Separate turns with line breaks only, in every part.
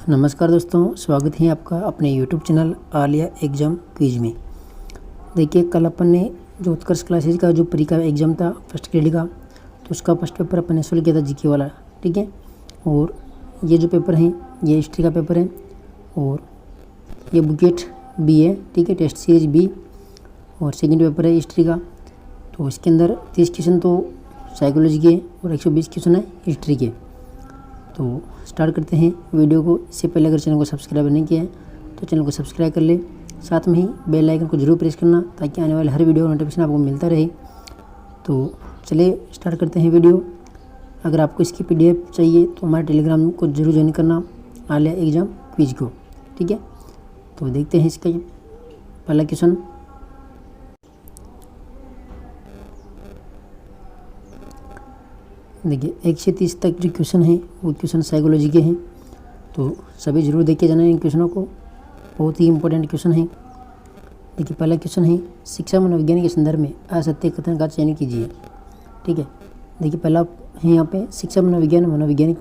नमस्कार दोस्तों, स्वागत है आपका अपने YouTube channel Alia exam quiz में। देखिए, कल अपन ने जो उत्कर्ष क्लासेज का जो प्री का एग्ज़ाम था फर्स्ट ग्रेड का, तो उसका फर्स्ट पेपर अपन ने सॉल्व किया था जीके वाला। ठीक है, और ये जो पेपर है ये हिस्ट्री का पेपर है और ये बुकेट बी है। ठीक है, टेस्ट सीरीज बी और सेकेंड पेपर है हिस्ट्री का। तो इसके अंदर 30 क्वेश्चन तो साइकोलॉजी के और 120 क्वेश्चन है हिस्ट्री के। तो स्टार्ट करते हैं वीडियो को। इससे पहले अगर चैनल को सब्सक्राइब नहीं किया है तो चैनल को सब्सक्राइब कर ले, साथ में ही बेल आइकन को जरूर प्रेस करना ताकि आने वाले हर वीडियो नोटिफिकेशन आपको मिलता रहे। तो चलिए स्टार्ट करते हैं वीडियो। अगर आपको इसकी PDF चाहिए तो हमारे टेलीग्राम को जरूर ज्वाइन करना, आलिया एग्ज़ाम क्विज को। ठीक है, तो देखते हैं इसका पहला क्वेश्चन। देखिए, 1 से 30 तक जो क्वेश्चन है वो क्वेश्चन साइकोलॉजी के हैं, तो सभी जरूर देख के जाना इन क्वेश्चनों को, बहुत ही इंपॉर्टेंट क्वेश्चन है। देखिए, पहला क्वेश्चन है शिक्षा मनोविज्ञान के संदर्भ में असत्य कथन का चयन कीजिए। ठीक है, देखिए पहला है यहाँ पे शिक्षा मनोविज्ञान मनोवैज्ञानिक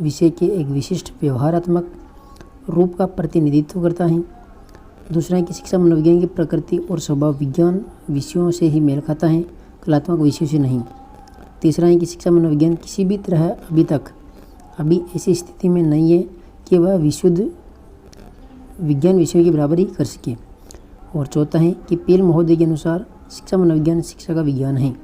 विषय के एक विशिष्ट व्यवहारात्मक रूप का प्रतिनिधित्व करता है। दूसरा है कि शिक्षा मनोविज्ञान की प्रकृति और स्वभाव विज्ञान विषयों से ही मेल खाता है, कलात्मक विषयों से नहीं। तीसरा है कि शिक्षा मनोविज्ञान किसी भी तरह अभी ऐसी स्थिति में नहीं है कि वह विशुद्ध विज्ञान विषयों की बराबरी कर सके। और चौथा है कि पील महोदय के अनुसार शिक्षा मनोविज्ञान शिक्षा का विज्ञान है।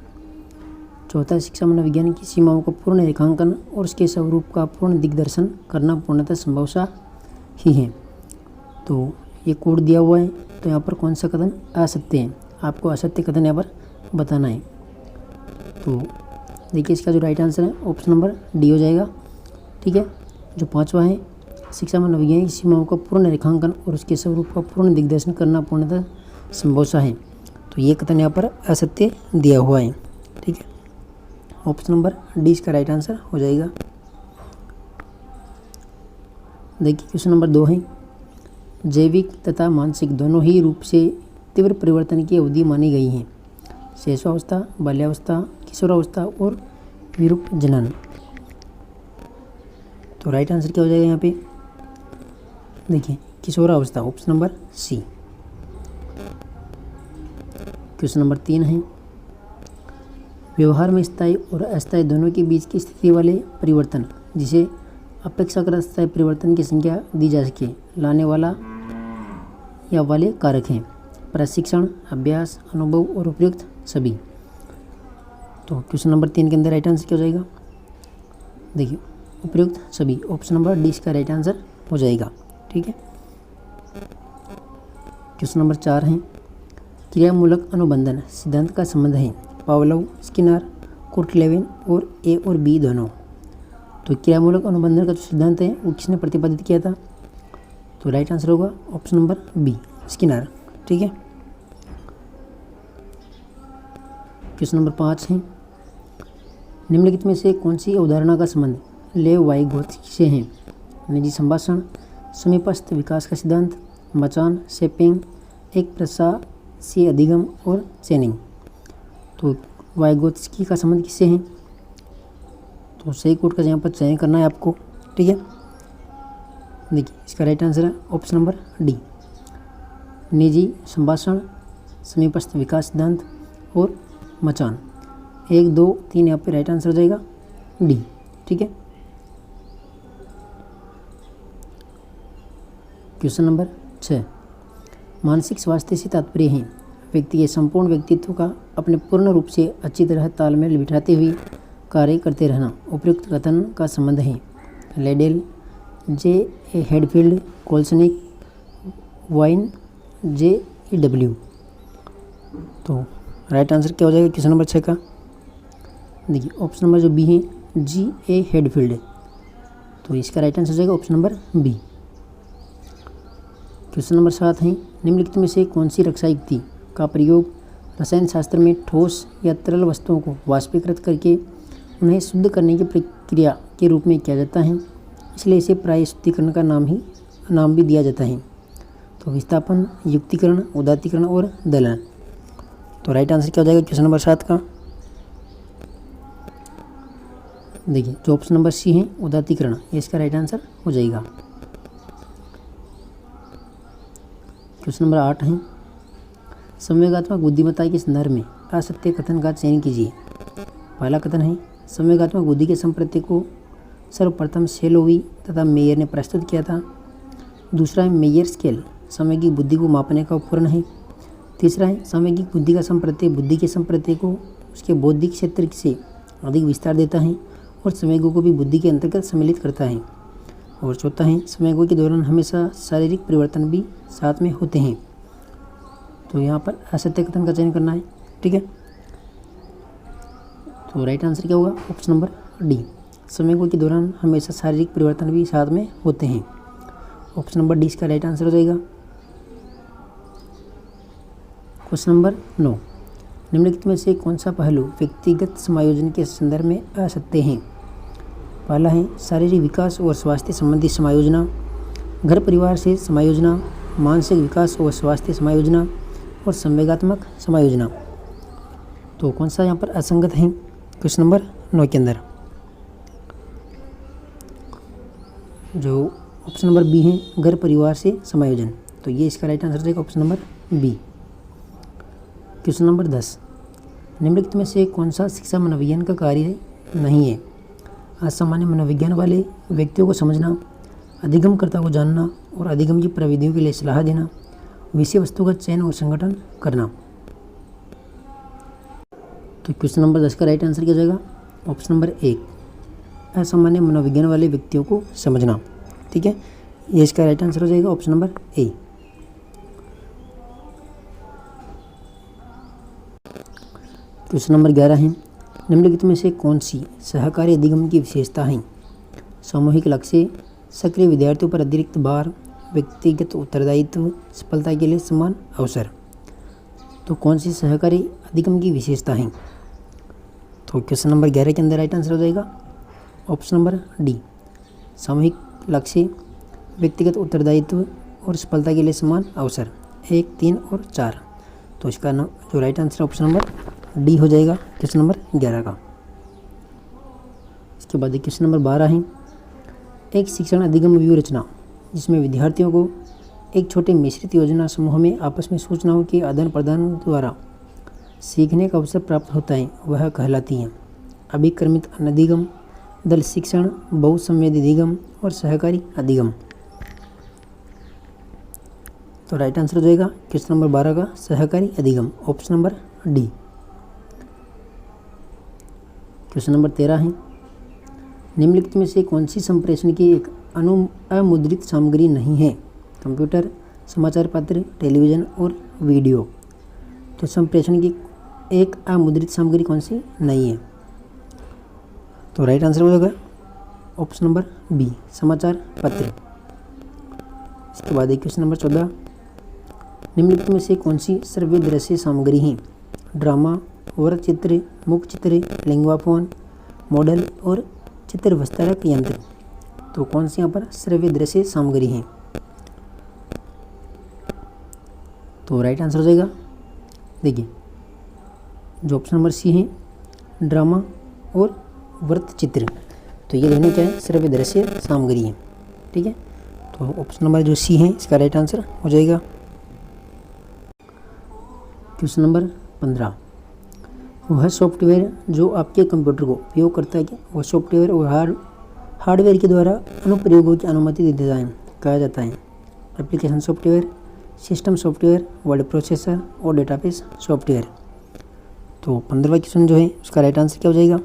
चौथा, शिक्षा मनोविज्ञान की सीमाओं को पूर्ण रेखांकन और उसके स्वरूप का पूर्ण दिग्दर्शन करना पूर्णतः संभव सा ही है। तो ये कोड दिया हुआ है, तो यहाँ पर कौन सा कथन असत्य है, आपको असत्य कथन यहाँ पर बताना है। तो देखिए, इसका जो राइट आंसर है ऑप्शन नंबर डी हो जाएगा। ठीक है, जो पांचवा है शिक्षा मनोविज्ञान की सीमाओं का पूर्ण रेखांकन और उसके स्वरूप का पूर्ण दिग्दर्शन करना पूर्णतः संभव सा है, तो ये कथन यहाँ पर असत्य दिया हुआ है। ठीक है, ऑप्शन नंबर डी इसका राइट आंसर हो जाएगा। देखिए, क्वेश्चन नंबर 2 है जैविक तथा मानसिक दोनों ही रूप से तीव्र परिवर्तन की अवधि मानी गई है। शैशवावस्था, बाल्यावस्था, किशोरावस्था और विरूप जनन। तो राइट आंसर क्या हो जाएगा यहाँ पे? देखिए, किशोरावस्था, option number C. Question number 3 है व्यवहार में स्थायी और अस्थायी दोनों के बीच की स्थिति वाले परिवर्तन जिसे अपेक्षाकृत स्थायी परिवर्तन की संख्या दी जा सके लाने वाला या वाले कारक हैं। प्रशिक्षण, अभ्यास, अनुभव और उपयुक्त सभी। तो क्वेश्चन नंबर 3 के अंदर राइट आंसर क्या हो जाएगा? देखिए, उपयुक्त सभी, ऑप्शन नंबर डी इसका राइट आंसर हो जाएगा। ठीक है, क्वेश्चन नंबर 4 है क्रियामूलक अनुबंधन सिद्धांत का संबंध है पावलोव, स्किनर, कुर्टलेविन और ए और बी दोनों। तो क्रियामूलक अनुबंधन का जो सिद्धांत है वो किसने प्रतिपादित किया था? तो राइट आंसर होगा ऑप्शन नंबर बी, स्किनर। ठीक है, क्वेश्चन नंबर 5 है निम्नलिखित में से कौन सी अवधारणा का संबंध लेव वाइगोत्स्की से है? निजी संभाषण, समीपस्थ विकास का सिद्धांत, मचान, शेपिंग, एक प्रशासी अधिगम और चेनिंग। तो वाइगोत्स्की का संबंध किससे है? तो सही कोड का यहाँ पर चयन करना है आपको। ठीक है, देखिए इसका राइट आंसर है ऑप्शन नंबर डी, निजी संभाषण, समीपस्थ विकास सिद्धांत और मचान। 1, 2, 3 यहाँ पे राइट आंसर हो जाएगा डी। ठीक है, क्वेश्चन नंबर 6 मानसिक स्वास्थ्य से तात्पर्य है व्यक्ति के संपूर्ण व्यक्तित्व का अपने पूर्ण रूप से अच्छी तरह तालमेल बिठाते हुए कार्य करते रहना। उपयुक्त कथन का संबंध है लेडेल, J.A. Hatfield, कोल्सनिक, wine, J.E.W। तो राइट आंसर क्या हो जाएगा क्वेश्चन नंबर 6 का? देखिए, ऑप्शन नंबर जो बी है G.A. हेडफील्ड, तो इसका राइट आंसर हो जाएगा option number B. Question number 7 है निम्नलिखित में से कौन सी रक्षा युक्ति का प्रयोग रसायन शास्त्र में ठोस या तरल वस्तुओं को वाष्पीकृत करके उन्हें शुद्ध करने की प्रक्रिया के रूप में किया जाता है, इसलिए इसे प्राय शुद्धिकरण का नाम भी दिया जाता है? तो विस्थापन, युक्तिकरण, उदात्तीकरण और दलन। तो राइट आंसर क्या हो जाएगा क्वेश्चन नंबर 7 का? देखिए, जो ऑप्शन नंबर सी है उदात्तीकरण, ये इसका राइट आंसर हो जाएगा। क्वेश्चन नंबर 8 है, संवेगात्मक बुद्धिमत्ता के संदर्भ में असत्य कथन का चयन कीजिए। पहला कथन है, संवेगात्मक बुद्धि के संप्रत्यय को सर्वप्रथम सेलोवी तथा मेयर ने प्रस्तुत किया था। दूसरा है, मेयर स्केल सामयिक बुद्धि को मापने का उपकरण है। तीसरा है, सामयिक बुद्धि का संप्रत्यय बुद्धि के संप्रत्यय को उसके बौद्धिक क्षेत्र से अधिक विस्तार देता है और संवेगों को भी बुद्धि के अंतर्गत सम्मिलित करता है। और चौथा है, संवेगों के दौरान हमेशा शारीरिक परिवर्तन भी साथ में होते हैं। तो यहाँ पर असत्य कथन का चयन करना है। ठीक है, तो राइट आंसर क्या होगा? ऑप्शन नंबर डी, संवेगों के दौरान हमेशा शारीरिक परिवर्तन भी साथ में होते हैं। ऑप्शन नंबर डी इसका राइट आंसर हो जाएगा। क्वेश्चन नंबर 9, निम्नलिखित में से कौन सा पहलू व्यक्तिगत समायोजन के संदर्भ में असत्य है? पहला है, शारीरिक विकास और स्वास्थ्य संबंधी समायोजना, घर परिवार से समायोजना, मानसिक विकास और स्वास्थ्य समायोजना और संवेगात्मक समायोजना। तो कौन सा यहाँ पर असंगत है क्वेश्चन नंबर 9 के अंदर? जो ऑप्शन नंबर बी है, घर परिवार से समायोजन, तो ये इसका राइट आंसर हो जाएगा option number B. Question number 10, निम्नलिखित में से कौन सा शिक्षा मनोविज्ञान का कार्य नहीं है? असामान्य मनोविज्ञान वाले व्यक्तियों को समझना, अधिगमकर्ता को जानना और अधिगम की प्रविधियों के लिए सलाह देना, विषय वस्तु का चयन और संगठन करना। तो क्वेश्चन नंबर 10 का राइट आंसर क्या हो जाएगा? ऑप्शन नंबर 1, असामान्य मनोविज्ञान वाले व्यक्तियों को समझना। ठीक है, ये इसका राइट आंसर हो जाएगा option number A. Question number 11 है, निम्नलिखित में से कौन सी सहकारी अधिगम की विशेषता है? सामूहिक लक्ष्य, सक्रिय विद्यार्थियों पर अतिरिक्त भार, व्यक्तिगत उत्तरदायित्व, सफलता के लिए समान अवसर। तो कौन सी सहकारी अधिगम की विशेषता है? तो क्वेश्चन नंबर 11 के अंदर राइट आंसर हो जाएगा ऑप्शन नंबर डी, सामूहिक लक्ष्य, व्यक्तिगत उत्तरदायित्व और सफलता के लिए समान अवसर, 1, 3 और 4। तो इसका जो right answer option number D हो जाएगा क्वेश्चन नंबर 11 का। इसके बाद क्वेश्चन नंबर 12 है, एक शिक्षण अधिगम व्यूह रचना जिसमें विद्यार्थियों को एक छोटे मिश्रित योजना समूह में आपस में सूचनाओं के आदान प्रदान द्वारा सीखने का अवसर प्राप्त होता है, वह कहलाती है अभिक्रमित अनधिगम, दल शिक्षण, बहुसंवेदी अधिगम और सहकारी अधिगम। तो राइट आंसर हो जाएगा क्वेश्चन नंबर 12 का सहकारी अधिगम, option number D. Question number 13 है, निम्नलिखित में से कौन सी संप्रेषण की एक अमुद्रित सामग्री नहीं है? कंप्यूटर, समाचार पत्र, टेलीविज़न और वीडियो। तो संप्रेषण की एक अमुद्रित सामग्री कौन सी नहीं है? तो राइट आंसर हो जाएगा ऑप्शन नंबर बी, समाचार पत्र। इसके बाद क्वेश्चन नंबर 14, निम्नलिखित में से कौन सी श्रव्य दृश्य सामग्री है? ड्रामा, वर्ग चित्र, मुख चित्र, लिंगवाफोन, मॉडल और चित्र विस्तारक यंत्र। तो कौन सी यहाँ पर श्रव्य दृश्य सामग्री है? तो राइट आंसर हो जाएगा, देखिए जो ऑप्शन नंबर सी है, ड्रामा और वृत्त चित्र। तो ये दोनों क्या है? श्रव्य दृश्य सामग्री है। ठीक है, तो ऑप्शन नंबर जो सी है इसका राइट आंसर हो जाएगा। क्वेश्चन नंबर 15, वह सॉफ्टवेयर जो आपके कंप्यूटर को उपयोग करता है, वह सॉफ्टवेयर और हार्डवेयर के द्वारा अनुप्रयोगों की अनुमति देता है, कहा जाता है application software, system software, word processor और डेटाबेस सॉफ्टवेयर। तो 15वां क्वेश्चन जो है उसका राइट आंसर क्या हो जाएगा?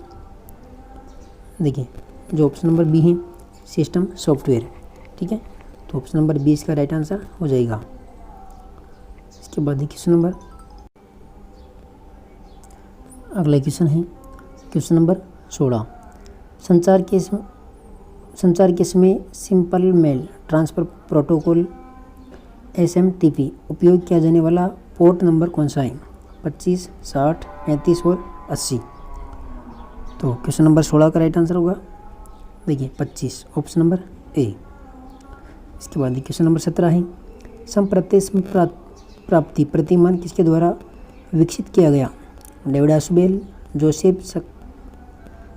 देखिए जो ऑप्शन नंबर बी है, सिस्टम सॉफ्टवेयर। ठीक है, तो ऑप्शन नंबर बी इसका राइट आंसर हो जाएगा। इसके बाद क्वेश्चन नंबर, अगला क्वेश्चन है क्वेश्चन नंबर 16, संचार के समय simple mail transfer protocol SMTP उपयोग किया जाने वाला पोर्ट नंबर कौन सा है? 25, 60, 35 और 80। तो क्वेश्चन नंबर 16 का राइट आंसर होगा देखिए 25, ऑप्शन नंबर ए। इसके बाद क्वेश्चन नंबर 17 है, संप्रत्यय प्राप्ति प्रतिमान किसके द्वारा विकसित किया गया? डेविड आशुबेल, जोसेफ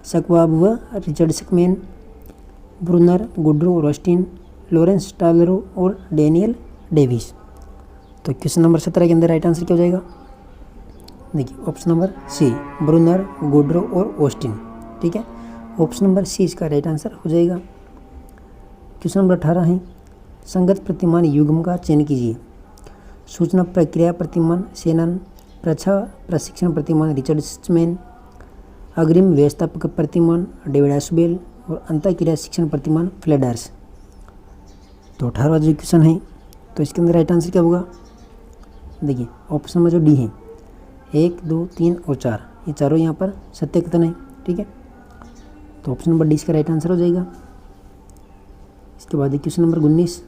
सकवाब व रिचर्ड सकमैन, ब्रूनर, गुड्रो रोस्टिन, लॉरेंस टालरो और डेनियल डेविस। तो क्वेश्चन नंबर 17 के अंदर राइट आंसर क्या हो जाएगा? देखिए ऑप्शन नंबर सी, ब्रूनर, गुड्रो और ऑस्टिन। ठीक है, ऑप्शन नंबर सी इसका राइट आंसर हो जाएगा। क्वेश्चन नंबर 18 है, संगत प्रतिमान युग्म का चयन कीजिए। सूचना प्रक्रिया प्रतिमान सेनन, रक्षा प्रशिक्षण प्रतिमान रिचर्ड्समैन, अग्रिम व्यवस्थापक प्रतिमान डेविड एशबेल और अंतःक्रिया शिक्षण प्रतिमान फ्लेडर्स। तो 18वां जो क्वेश्चन है तो इसके अंदर राइट आंसर क्या होगा? देखिए ऑप्शन नंबर जो डी है 1, 2, 3 और 4, ये चारों यहाँ पर सत्य कथन है। ठीक है, तो ऑप्शन नंबर डी इसका राइट आंसर हो जाएगा। इसके बाद क्वेश्चन नंबर 19,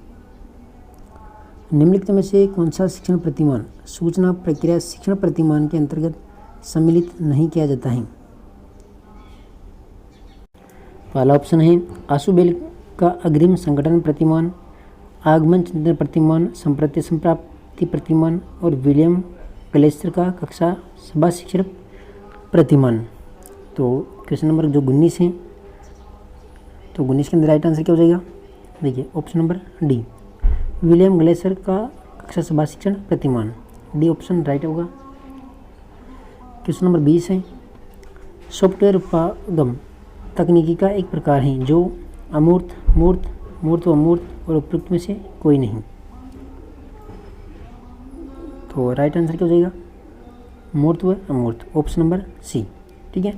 निम्नलिखित में से कौन सा शिक्षण प्रतिमान सूचना प्रक्रिया शिक्षण प्रतिमान के अंतर्गत सम्मिलित नहीं किया जाता है? पहला ऑप्शन है आशुबेल का अग्रिम संगठन प्रतिमान, आगमन चिंतन प्रतिमान, संप्रत्य संप्राप्ति प्रतिमान और विलियम ग्लेसर का कक्षा सभा शिक्षण प्रतिमान। तो क्वेश्चन नंबर जो 19 है तो 19 के अंदर राइट आंसर क्या हो जाएगा? देखिए option number D, William Glaser का कक्षा सभा शिक्षण प्रतिमान, डी ऑप्शन राइट होगा। क्वेश्चन नंबर 20 है, सॉफ्टवेयर उपागम तकनीकी का एक प्रकार है जो अमूर्त, मूर्त, मूर्त व अमूर्त और उपयुक्त में से कोई नहीं। तो राइट आंसर क्या हो जाएगा? मूर्त व अमूर्त, ऑप्शन नंबर सी। ठीक है,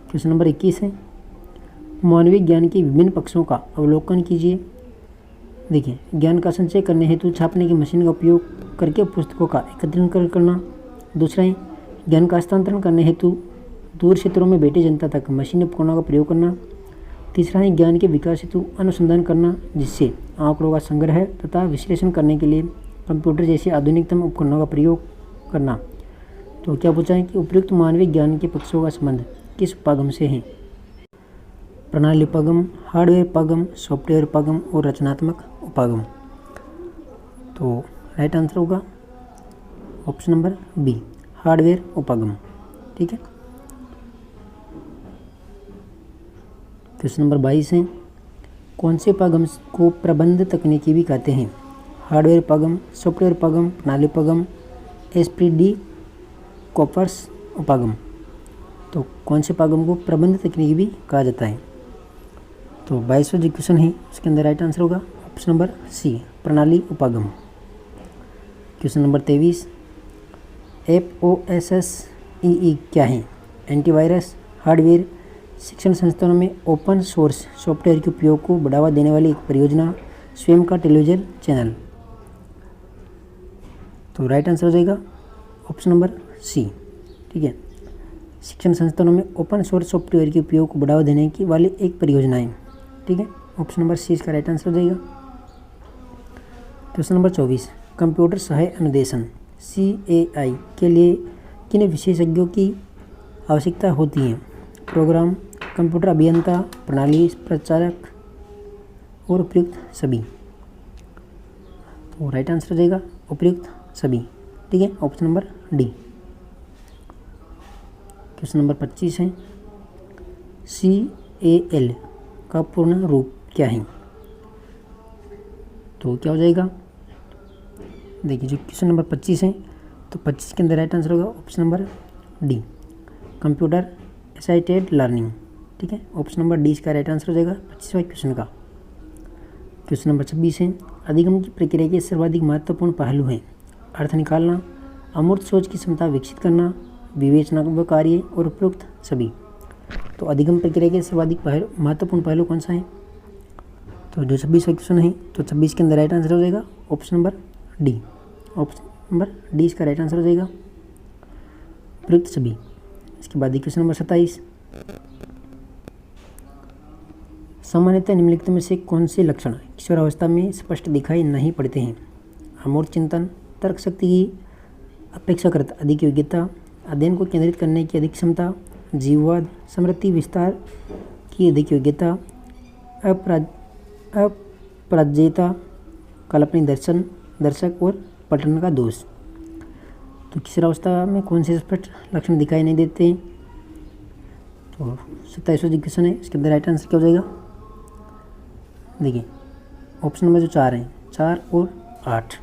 क्वेश्चन नंबर 21 है, मानवीय ज्ञान के विभिन्न पक्षों का अवलोकन कीजिए। देखिए ज्ञान का संचय करने हेतु छापने की मशीन का उपयोग करके पुस्तकों का एकत्रीकरण करना। दूसरा है ज्ञान का हस्तांतरण करने हेतु दूर क्षेत्रों में बैठी जनता तक मशीन उपकरणों का प्रयोग करना। तीसरा है ज्ञान के विकास हेतु अनुसंधान करना, जिससे आंकड़ों का संग्रह तथा विश्लेषण करने के लिए कंप्यूटर जैसे आधुनिकतम उपकरणों का प्रयोग करना। तो क्या पूछा है कि उपयुक्त मानवीय ज्ञान के पक्षों का संबंध किस उपागम से है? प्रणाली उपागम, हार्डवेयर उपागम, सॉफ्टवेयर उपागम और रचनात्मक उपागम। तो राइट आंसर होगा ऑप्शन नंबर बी, हार्डवेयर उपागम। ठीक है, क्वेश्चन नंबर 22 है, कौन से उपागम को प्रबंध तकनीकी भी कहते हैं? हार्डवेयर उपागम, सॉफ्टवेयर उपागम, प्रणाली उपागम, एसपीडी कॉपर्स उपागम। तो कौन से उपागम को प्रबंध तकनीकी भी कहा जाता है? तो 22वां जो क्वेश्चन है उसके अंदर राइट आंसर होगा ऑप्शन नंबर सी, प्रणाली उपागम। क्वेश्चन नंबर 23, FOSSEE क्या है? एंटीवायरस हार्डवेयर, शिक्षण संस्थानों में ओपन सोर्स सॉफ्टवेयर के उपयोग को बढ़ावा देने वाली एक परियोजना, स्वयं का टेलीविजन चैनल। तो राइट आंसर हो जाएगा ऑप्शन नंबर सी। ठीक है, शिक्षण संस्थानों में ओपन सोर्स सॉफ्टवेयर के उपयोग को बढ़ावा देने की वाली एक परियोजना है। ठीक है, ऑप्शन नंबर सी इसका राइट आंसर हो जाएगा। क्वेश्चन नंबर 24, कंप्यूटर सहाय अनुदेशन CAI के लिए किन विशेषज्ञों की आवश्यकता होती है? प्रोग्राम, कंप्यूटर अभियंता, प्रणाली प्रचारक और उपयुक्त सभी। तो राइट आंसर हो जाएगा उपयुक्त सभी। ठीक है, option number D. Question number 25 है, CAL का पूर्ण रूप क्या है? तो क्या हो जाएगा? देखिए जो क्वेश्चन नंबर 25 है तो 25 के अंदर राइट आंसर होगा option number D, computer assisted learning. ठीक है, ऑप्शन नंबर डी इसका राइट आंसर हो जाएगा 25वां क्वेश्चन का। क्वेश्चन नंबर 26 है, अधिगम की प्रक्रिया के सर्वाधिक महत्वपूर्ण पहलू हैं अर्थ निकालना, अमूर्त सोच की क्षमता विकसित करना, विवेचनात्मक कार्य और उपयुक्त सभी। तो अधिगम प्रक्रिया के सर्वाधिक महत्वपूर्ण पहलू कौन सा है? तो जो 26वां क्वेश्चन है तो 26 के अंदर राइट आंसर हो जाएगा option number D, option number D इसका राइट आंसर हो जाएगा उपयुक्त सभी। इसके बाद क्वेश्चन नंबर 27, सामान्यतः निम्नलिखित में से कौन से लक्षण किशोरावस्था में स्पष्ट दिखाई नहीं पड़ते हैं? अमूर्त चिंतन, तर्क शक्ति की अपेक्षाकृत अधिक योग्यता, अध्ययन को केंद्रित करने की अधिक क्षमता, जीववाद, स्मृति विस्तार की अधिक योग्यता, अपराज्यता, काल्पनिक दर्शक और पठन का दोष। तो किशोरावस्था में कौन से स्पष्ट लक्षण दिखाई नहीं देते? तो 27वां क्वेश्चन है, इसके अंदर राइट आंसर क्या हो जाएगा? देखिए ऑप्शन नंबर जो 4 है, 4 और 8,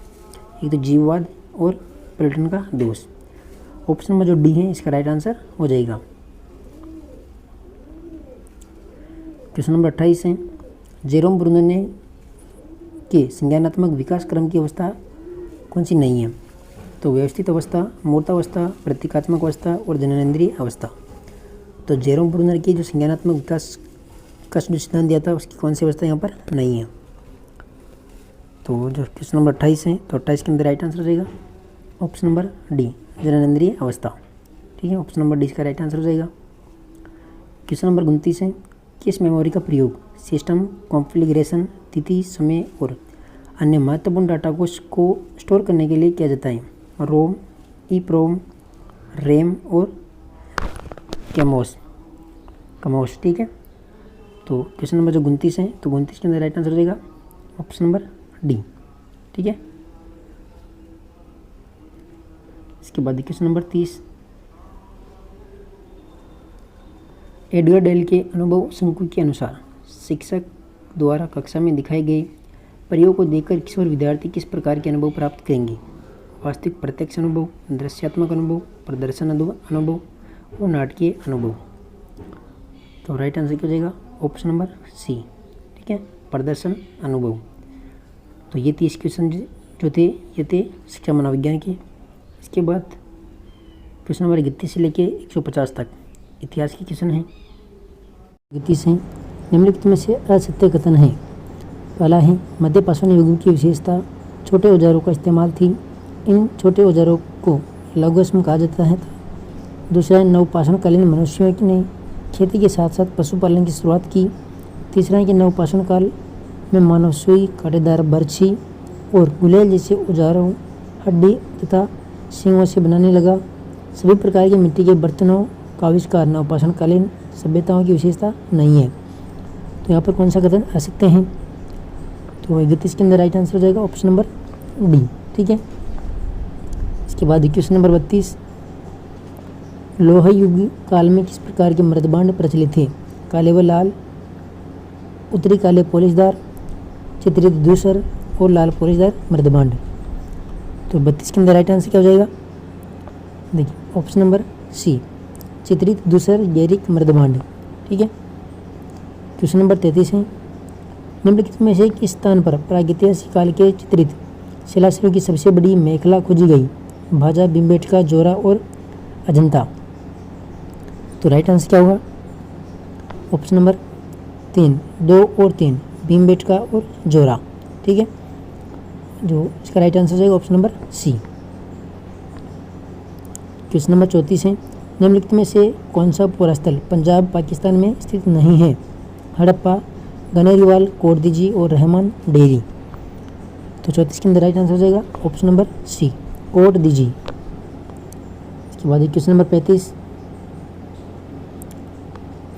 एक तो जीववाद और प्लेटन का दोष। ऑप्शन नंबर जो डी है इसका राइट आंसर हो जाएगा। क्वेश्चन नंबर 28 है, जेरोम ब्रूनर ने के संज्ञानात्मक विकास क्रम की अवस्था कौन सी नहीं है? तो व्यवस्थित अवस्था, मूर्तावस्था, प्रतीकात्मक अवस्था और जननेंद्रिय अवस्था। तो जेरोम ब्रूनर की जो संज्ञानात्मक विकास का जो सिद्धांत दिया था उसकी कौन सी अवस्था यहाँ पर नहीं है? तो जो क्वेश्चन नंबर 28 है तो 28 के अंदर राइट आंसर हो जाएगा ऑप्शन नंबर डी, जननेंद्रिय अवस्था। ठीक है, ऑप्शन नंबर डी इसका राइट आंसर हो जाएगा। क्वेश्चन नंबर 29 है, किस मेमोरी का प्रयोग सिस्टम कॉन्फ़िगरेशन, तिथि, समय और अन्य महत्वपूर्ण डाटा को स्टोर करने के लिए किया जाता है? रोम, ईप्रोम, रैम और कमोस। ठीक है, तो क्वेश्चन नंबर जो 29 है तो 29 के अंदर राइट आंसर हो जाएगा ऑप्शन नंबर डी। ठीक है, इसके बाद क्वेश्चन नंबर 30, एडगर डेल के अनुभव शंकु के अनुसार शिक्षक द्वारा कक्षा में दिखाए गए प्रयोग को देखकर किशोर विद्यार्थी किस प्रकार के अनुभव प्राप्त करेंगे? वास्तविक प्रत्यक्ष अनुभव, दृश्यात्मक अनुभव, प्रदर्शन अनुभव और नाटकीय अनुभव। तो राइट आंसर क्या हो जाएगा ऑप्शन नंबर सी। ठीक है, प्रदर्शन अनुभव। तो ये 30 क्वेश्चन जो थे ये थे शिक्षा मनोविज्ञान के। इसके बाद क्वेश्चन नंबर 31 से लेके 150 तक इतिहास के क्वेश्चन हैं। 31 हैं, निम्नलिखित में से असत्य कथन है। पहला है, मध्य पाषाण युग की विशेषता छोटे औजारों का इस्तेमाल थी। इन छोटे औजारों को लघुअश्म कहा जाता है। दूसरा है, नवपाषाणकालीन मनुष्यों ने खेती के साथ साथ पशुपालन की शुरुआत की। तीसरा है कि नवपाषाण काल में मानव सुई, कांटेदार बर्छी और गुलेल जैसे औजारों हड्डी तथा सींगों से बनाने लगा। सभी प्रकार के मिट्टी के बर्तनों का आविष्कार नवपाषाणकालीन सभ्यताओं की विशेषता नहीं है। तो यहाँ पर कौन सा कथन असत्य है? तो 31 के अंदर राइट आंसर हो जाएगा ऑप्शन नंबर डी। ठीक है, इसके बाद क्वेश्चन नंबर 32, लोह युग काल में किस प्रकार के मृदभांड प्रचलित थे? काले व लाल, उत्तरी काले पॉलिशदार, चित्रित धूसर और लाल पॉलिशदार मृदभांड। तो 32 के अंदर राइट आंसर क्या हो जाएगा? देखिए ऑप्शन नंबर सी, चित्रित धूसर गैरिक मृदभांड। ठीक है, क्वेश्चन नंबर 33 है, निम्नलिखित में से किस स्थान पर प्रागैतिहासिक काल के चित्रित शिलाश्रयों की सबसे बड़ी मेखला खोजी गई? भाजा, भीमबेटका, जोरा और अजंता। तो राइट आंसर क्या होगा? ऑप्शन नंबर 3, 2 और 3, भीमबेटका और जोरा। ठीक है, जो इसका राइट आंसर हो जाएगा option number C. Question number 34 है, निम्नलिखित में से कौन सा पुरास्थल पंजाब पाकिस्तान में स्थित नहीं है? हड़प्पा, गनेरीवाल, कोटदीजी और रहमान डेरी। तो 34 के अंदर राइट आंसर हो जाएगा ऑप्शन नंबर सी, कोटदीजी। इसके बाद क्वेश्चन नंबर 35,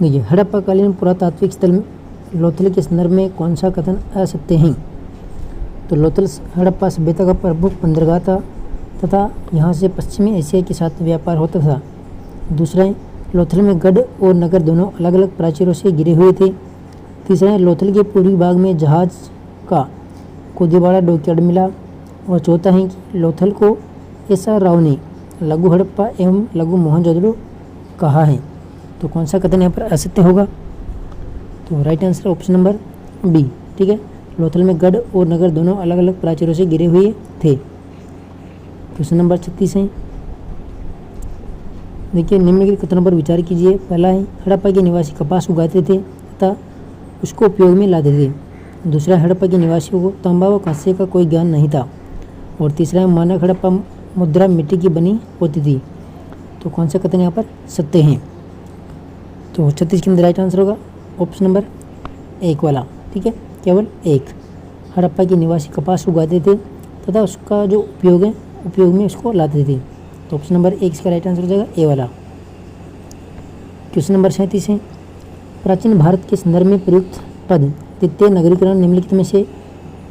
देखिए हड़प्पाकालीन पुरातात्विक स्थल लोथल के संदर्भ में कौन सा कथन असत्य है? तो लोथल हड़प्पा सभ्यता का प्रमुख बंदरगाह था तथा यहाँ से पश्चिमी एशिया के साथ व्यापार होता था। दूसरा है, लोथल में गढ़ और नगर दोनों अलग अलग प्राचीरों से घिरे हुए थे। तीसरा है, लोथल के पूर्वी भाग में जहाज का कोदीवाड़ा डॉकयार्ड मिला। और चौथा है कि लोथल को एस.आर. राव ने लघु हड़प्पा एवं लघु मोहनजोदड़ो कहा है। तो कौन सा कथन यहाँ पर असत्य होगा? तो right answer option number B. ठीक है, लोथल में गढ़ और नगर दोनों अलग अलग प्राचीरों से घिरे हुए थे। क्वेश्चन नंबर 36 है, देखिए निम्नलिखित कथनों पर विचार कीजिए। पहला है, हड़प्पा के निवासी कपास उगाते थे तथा उसको उपयोग में लाते थे। दूसरा, हड़प्पा के निवासियों को तांबा व कांस्य का कोई ज्ञान नहीं था। और तीसरा है, मानक हड़प्पा मुद्रा मिट्टी की बनी होती थी। तो कौन सा कथन यहाँ पर सत्य है? तो 36 के अंदर राइट आंसर होगा ऑप्शन नंबर 1 वाला। ठीक है, केवल 1, हड़प्पा के निवासी कपास उगाते थे तथा उसका जो उपयोग में उसको लाते थे। तो ऑप्शन नंबर 1 इसका राइट आंसर हो जाएगा ए वाला। क्वेश्चन नंबर 37 है, प्राचीन भारत के संदर्भ में प्रयुक्त पद द्वितीय नगरीकरण निम्नलिखित में से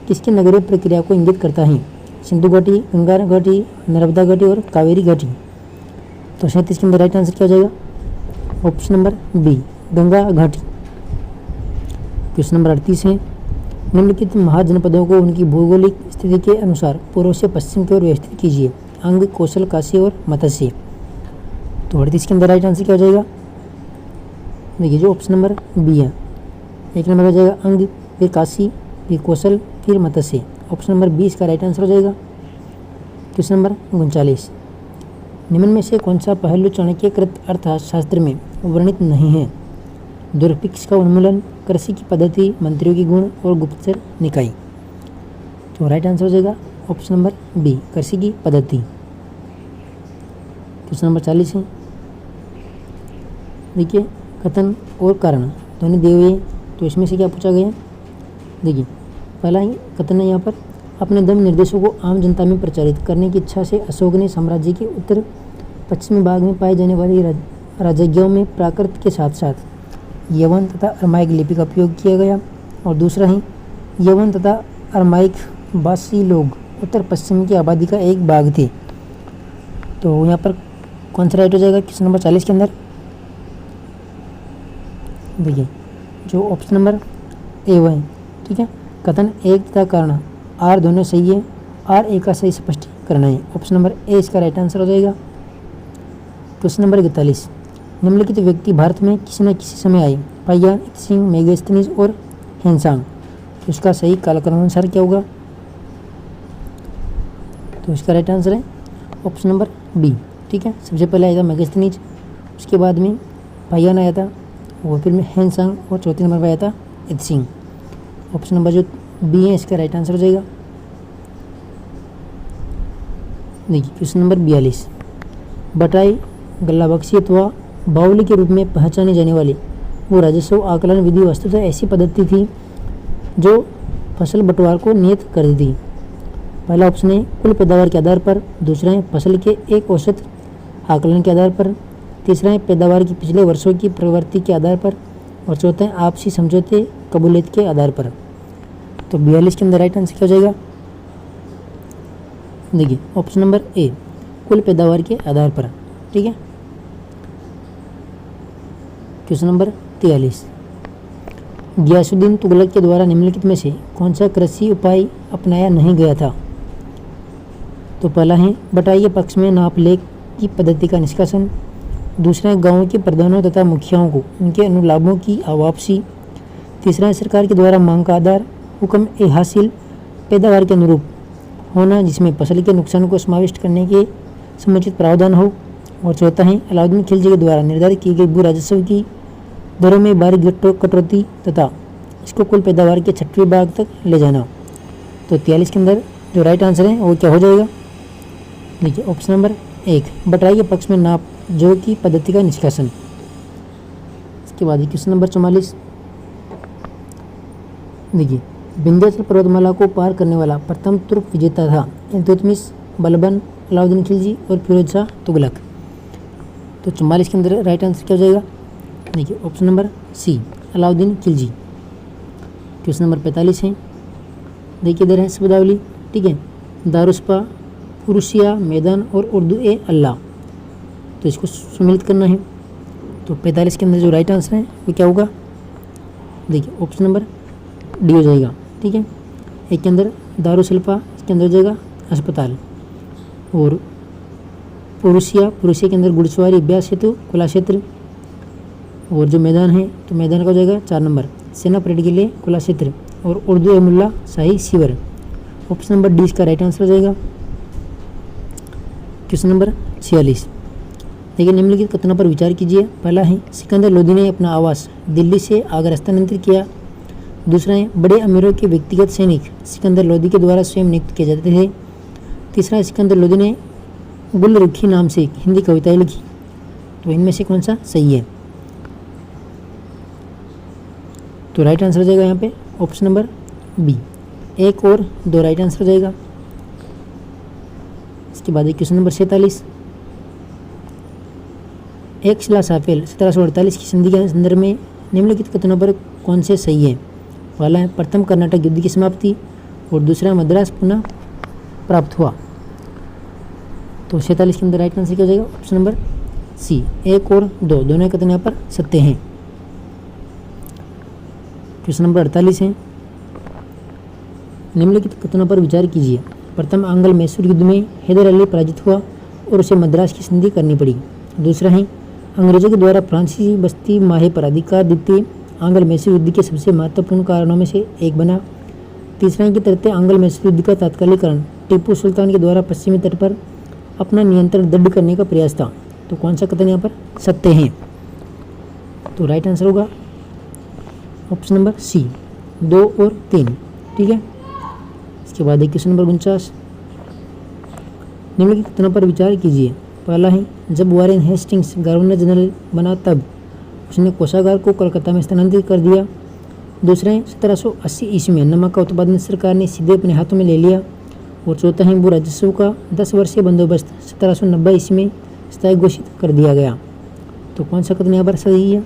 किसकी नगरीय प्रक्रिया को इंगित करता है? सिंधु घाटी, गंगा घाटी, नर्मदा घाटी और कावेरी घाटी। तो 37 के अंदर राइट आंसर क्या हो जाएगा? ऑप्शन नंबर बी, गंगा घाटी। क्वेश्चन नंबर 38 है, निम्नलिखित महाजनपदों को उनकी भौगोलिक स्थिति के अनुसार पूर्व से पश्चिम की ओर व्यवस्थित कीजिए। अंग कौशल काशी और मत्स्य। तो 38 के अंदर राइट आंसर क्या हो जाएगा? देखिए जो ऑप्शन नंबर बी है। एक नंबर हो जाएगा अंग, फिर काशी, फिर कौशल, फिर मत्स्य। ऑप्शन नंबर बी इसका राइट आंसर हो जाएगा। क्वेश्चन नंबर 39, निम्न में से कौन सा पहलू चाणक्यकृत अर्थशास्त्र में वर्णित नहीं है? दुर्भिक्ष का उन्मूलन, कृषि की पद्धति, मंत्रियों की गुण और गुप्तचर निकाय। तो राइट आंसर हो जाएगा ऑप्शन नंबर बी, कृषि की पद्धति। क्वेश्चन नंबर 40 है। देखिए कथन और कारण दोनों दिए हुए हैं, तो इसमें से क्या पूछा गया? देखिए पहला ही कथन है यहाँ पर, अपने दम निर्देशों को आम जनता में प्रचारित करने की इच्छा से अशोक ने साम्राज्य के उत्तर पश्चिमी भाग में पाई जाने वाली राजज्ञाओं में प्राकृत के साथ साथ यवन तथा अरमाइक लिपि का उपयोग किया गया। और दूसरा ही यवन तथा अरमाइक भाषी लोग उत्तर पश्चिम की आबादी का एक भाग थे। तो यहाँ पर कौन सा राइट हो जाएगा क्वेश्चन नंबर 40 के अंदर? देखिए जो ऑप्शन नंबर ए है, ठीक है। कथन एक तथा कारण आर दोनों सही है, आर ए का सही स्पष्टीकरण है। ऑप्शन नंबर ए इसका राइट आंसर हो जाएगा। क्वेश्चन नंबर 41, निम्नलिखित व्यक्ति भारत में किसी न किसी समय आए? पायन, इत्सिंग, मेगास्थनीज और हेनसांग। तो इसका सही कालक्रम अनुसार क्या होगा? तो इसका राइट आंसर है ऑप्शन नंबर बी, ठीक है। सबसे पहले आया था मेगास्थनीज, उसके बाद में पायन आया था, और फिर में हेनसांग, और चौथे नंबर पर आया था इत्सिंग। ऑप्शन नंबर जो बी है इसका राइट आंसर हो जाएगा। देखिए क्वेश्चन नंबर 42, बटाई, गल्लाबख्शी अथवा बाउली के रूप में पहचाने जाने वाली वो राजस्व आकलन विधि वस्तुतः ऐसी पद्धति थी जो फसल बंटवार को नियत कर दी। पहला ऑप्शन है कुल पैदावार के आधार पर, दूसरा है फसल के एक औसत आकलन के आधार पर, तीसरा है पैदावार की पिछले वर्षों की प्रवृत्ति के आधार पर, और चौथा है आपसी समझौते कबूलियत के आधार पर। तो 42 के अंदर राइट आंसर क्या हो जाएगा? देखिए ऑप्शन नंबर ए, कुल पैदावार के आधार पर, ठीक है। क्वेश्चन नंबर 43, गियासुद्दीन तुगलक के द्वारा निम्नलिखित में से कौन सा कृषि उपाय अपनाया नहीं गया था? तो पहला है बटाई के पक्ष में नाप लेख की पद्धति का निष्कासन, दूसरा है गाँव के प्रधानों तथा मुखियाओं को उनके अनुलाभों की वापसी, तीसरा है सरकार के द्वारा मांग का आधार हुक्म ए हासिल पैदावार के अनुरूप होना जिसमें फसल के नुकसान को समाविष्ट करने के समुचित प्रावधान हो, और चौथा है अलाउद्दीन खिलजी के द्वारा निर्धारित की गई भू राजस्व की दरों में बारीक कटौती तथा इसको कुल पैदावार के 6वें भाग तक ले जाना। तो 43 के अंदर जो राइट आंसर है वो क्या हो जाएगा? देखिए ऑप्शन नंबर 1, बटाई के पक्ष में नाप जो की पद्धति का निष्कासन। इसके बाद क्वेश्चन नंबर 44, देखिए विंध्याचल पर्वतमाला को पार करने वाला प्रथम तुर्क विजेता था इल्तुतमिश, बलबन, अलाउद्दीन खिलजी और फिरोज शाह तुगलक। तो 44 के अंदर राइट आंसर क्या हो जाएगा? देखिए option number C, Alauddin Khilji. Question number 45 है। देखिए इधर है शब्दावली, ठीक है। दारुस्पा, पुरुषिया, मैदान और उर्दू ए अल्लाह। तो इसको सम्मिलित करना है। तो 45 के अंदर जो राइट आंसर है वो क्या होगा? देखिए ऑप्शन नंबर डी हो जाएगा, ठीक है। एक के अंदर दारुशिल्पा, इसके अंदर हो जाएगा अस्पताल, और पुरुषिया के अंदर घुड़सवारी अभ्यास हेतु खुला क्षेत्र, और जो मैदान है तो मैदान का हो जाएगा 4 नंबर सेना परेड के लिए खुला क्षेत्र, और उर्दू ए मुल्ला शाही शिविर। ऑप्शन नंबर डी इसका राइट आंसर हो जाएगा। क्वेश्चन नंबर 46, देखिए निम्नलिखित कथनों पर विचार कीजिए। पहला है सिकंदर लोदी ने अपना आवास दिल्ली से आगरा स्थानांतरित किया। दूसरा है बड़े अमीरों के व्यक्तिगत सैनिक सिकंदर लोदी के द्वारा स्वयं नियुक्त किए जाते थे। तीसरा है सिकंदर लोदी ने गुलरुखी नाम से हिंदी कविताएं लिखी। तो इनमें से कौन सा सही है? तो राइट आंसर हो जाएगा यहाँ पे ऑप्शन नंबर बी, 1 और 2 राइट आंसर हो जाएगा। इसके बाद क्वेश्चन नंबर 47, एक शिला साफेल 1748 की संधि के संदर्भ में निम्नलिखित कथनों पर कौन से सही है? पहला है प्रथम कर्नाटक युद्ध की समाप्ति, और दूसरा मद्रास पुनः प्राप्त हुआ। तो 47 के अंदर राइट आंसर क्या हो जाएगा? ऑप्शन नंबर सी, 1 और 2 दोनों कथन यहाँ पर सत्य हैं। क्वेश्चन नंबर 48 है। निम्नलिखित कथनों पर विचार कीजिए। प्रथम आंग्ल मैसूर युद्ध में हैदर अली पराजित हुआ और उसे मद्रास की संधि करनी पड़ी। दूसरा है अंग्रेजों के द्वारा फ्रांसीसी बस्ती माहे पर अधिकार द्वितीय आंग्ल मैसूर युद्ध के सबसे महत्वपूर्ण कारणों में से एक बना। तीसरा है कि तृतीय आंग्ल मैसूर युद्ध का तात्कालिकरण टीपू सुल्तान के द्वारा पश्चिमी तट पर अपना नियंत्रण दृढ़ करने का प्रयास था। तो कौन सा कथन यहाँ पर सत्य है? तो राइट आंसर होगा ऑप्शन नंबर सी, 2 और 3। ठीक है, इसके बाद क्वेश्चन नंबर 49, निम्नलिखित कथनों पर विचार कीजिए। पहला है जब वारेन हेस्टिंग्स गवर्नर जनरल बना तब उसने कोषागार को कोलकाता में स्थानांतरित कर दिया। दूसरा है 1780 ईस्वी में नमक का उत्पादन सरकार ने सीधे अपने हाथों में ले लिया। और चौथा है भू राजस्व का 10 वर्षीय बंदोबस्त 1790 ईस्वी में स्थायी घोषित कर दिया गया। तो कौन सा कथन यहाँ पर सही है?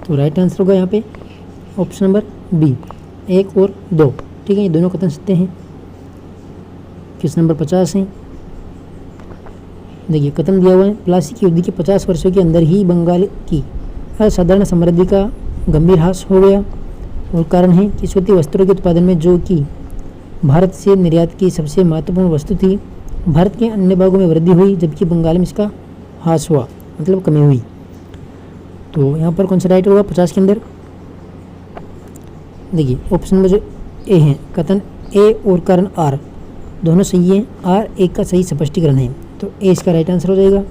तो राइट आंसर होगा यहाँ पे ऑप्शन नंबर बी, 1 और 2। ठीक है, ये दोनों कथन सत्य हैं। क्वेश्चन नंबर 50 है, देखिए कथन दिया हुआ है प्लासी की युद्ध के 50 वर्षों के अंदर ही बंगाल की असाधारण समृद्धि का गंभीर ह्रास हो गया और कारण है कि सूती वस्त्रों के उत्पादन में जो कि भारत से निर्यात की सबसे महत्वपूर्ण वस्तु थी, भारत के अन्य भागों में वृद्धि हुई जबकि बंगाल में इसका ह्रास हुआ, मतलब कमी हुई। तो यहाँ पर कौन सा राइट होगा 50 के अंदर? देखिए ऑप्शन नंबर जो ए है, कथन ए और कारण आर दोनों सही है। आर एक का सही स्पष्टीकरण है, तो ए इसका राइट आंसर हो जाएगा।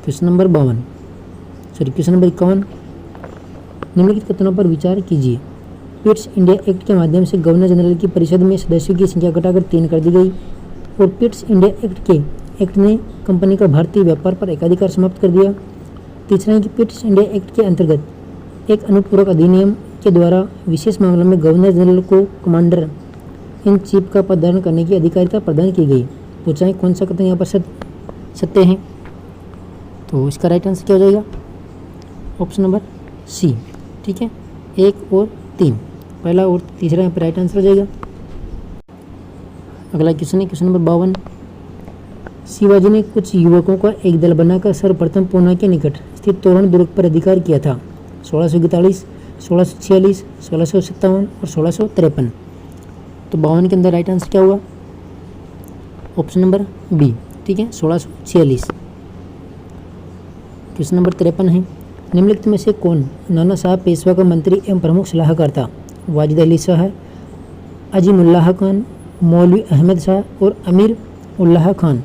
क्वेश्चन नंबर 51, निम्नलिखित कथनों पर विचार कीजिए। पिट्स इंडिया एक्ट के माध्यम से गवर्नर जनरल की परिषद में सदस्यों की संख्या घटाकर 3 कर दी गई और पिट्स इंडिया एक्ट ने कंपनी का भारतीय व्यापार पर एकाधिकार समाप्त कर दिया। तीसरा है कि पिट्स इंडिया एक्ट के अंतर्गत एक अनुपूरक अधिनियम के द्वारा विशेष मामलों में गवर्नर जनरल को कमांडर इन चीफ का पद धारण करने की अधिकारिता प्रदान की गई। पूछा है कौन सा कथन यहाँ पर सत्य है? तो इसका राइट आंसर क्या हो जाएगा? Option number C. ठीक है, 1 और 3, पहला और तीसरा यहाँ पर राइट आंसर हो जाएगा। अगला क्वेश्चन है क्वेश्चन नंबर 52, शिवाजी ने कुछ युवकों का एक दल बनाकर सर्वप्रथम पूना के निकट स्थित तोरण दुर्ग पर अधिकार किया था। 1641, 1646, 1657 और 1653। तो 52 के अंदर राइट आंसर क्या हुआ? Option number B. ठीक है, 1646। क्वेश्चन नंबर 53 है, निम्नलिखित में से कौन नाना साहब पेशवा का मंत्री एवं प्रमुख सलाहकार था? वाजिद अली शाह, अजीमुल्लाह खान, मौलवी अहमद शाह और अमीर उल्लाह खान।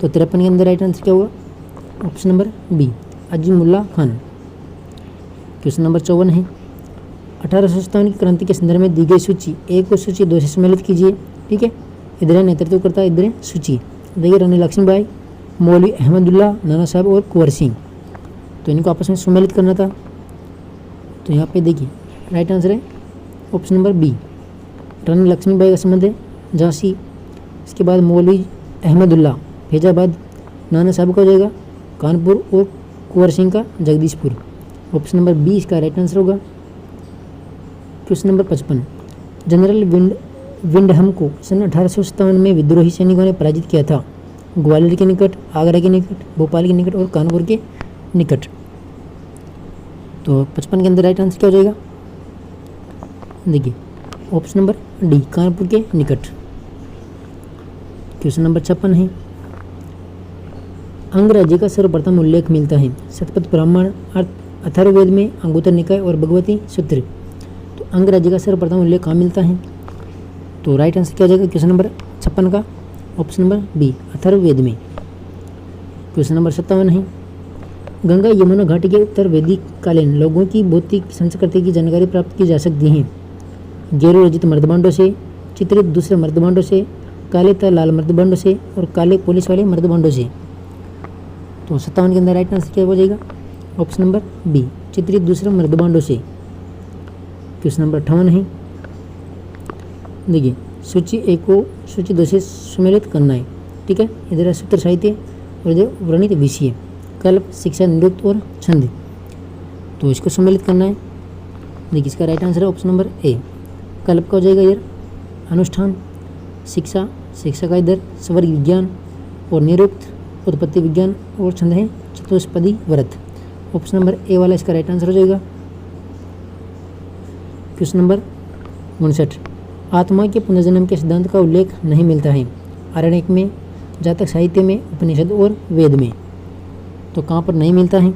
तो 53 के अंदर राइट आंसर क्या हुआ? Option number B, Azimullah Khan. Question number 54 है, 1857 की क्रांति के संदर्भ में दी गई सूची 1 और सूची 2 से सम्मिलित कीजिए। ठीक है, इधर नेतृत्व करता है, इधर सूची। देखिए रानी लक्ष्मीबाई, मौलवी अहमदुल्ला, नाना साहब और कुंवर सिंह। तो इनको आपस में सम्मिलित करना था। तो यहाँ पे देखिए राइट आंसर है ऑप्शन नंबर बी, रानी लक्ष्मीबाई का संबंध है झांसी, इसके बाद मौलवी अहमदुल्ला फैजाबाद, नाना साहब का हो जाएगा कानपुर और कुंवर सिंह का जगदीशपुर। ऑप्शन नंबर बी इसका राइट आंसर होगा। क्वेश्चन नंबर 55, जनरल विंडहम को सन 1857 में विद्रोही सैनिकों ने पराजित किया था। ग्वालियर के निकट, आगरा के निकट, भोपाल के निकट और कानपुर के निकट। तो 55 के अंदर राइट आंसर क्या हो जाएगा? देखिए ऑप्शन नंबर डी, कानपुर के निकट। क्वेश्चन नंबर 56 है, अंग राज्य का सर्वप्रथम उल्लेख मिलता है शतपथ ब्राह्मण, अथर्ववेद में, अंगुत्तर निकाय और भगवती सूत्र। तो अंग राज्य का सर्वप्रथम उल्लेख कहाँ मिलता है? तो राइट आंसर क्या हो जाएगा क्वेश्चन नंबर 56 का? ऑप्शन नंबर बी, अथर्ववेद में। क्वेश्चन नंबर 57 है, गंगा यमुना घाटी के उत्तर वैदिक कालीन लोगों की भौतिक संस्कृति की जानकारी प्राप्त की जा सकती है गैरो रचित मर्दबांडों से, चित्रित दूसरे मर्दबांडों से, काले तथा लाल मर्दबांडों से और काले पुलिस वाले मर्दबांडों से। तो 57 के अंदर राइट आंसर क्या हो जाएगा? ऑप्शन नंबर बी, चित्रित दूसरे मर्दबांडों से। क्वेश्चन नंबर 58 है, देखिए सूची 1 को सूची 2 से सम्मिलित करना है। ठीक है, इधर सूत्र साहित्य और इधर वर्णित विषय, कल्प, शिक्षा, नृत्य और छंद। तो इसको सम्मिलित करना है। देखिए इसका राइट आंसर है ऑप्शन नंबर ए, कल्प का हो जाएगा इधर अनुष्ठान, शिक्षा, शिक्षा का इधर स्वर्ग विज्ञान और निरुक्त उत्पत्ति विज्ञान और छंद है चतुष्पदी व्रत। ऑप्शन नंबर ए वाला इसका राइट आंसर हो जाएगा। क्वेश्चन नंबर 59, आत्मा के पुनर्जन्म के सिद्धांत का उल्लेख नहीं मिलता है। आरण्यक में, जातक साहित्य में, उपनिषद और वेद में। तो कहाँ पर नहीं मिलता है?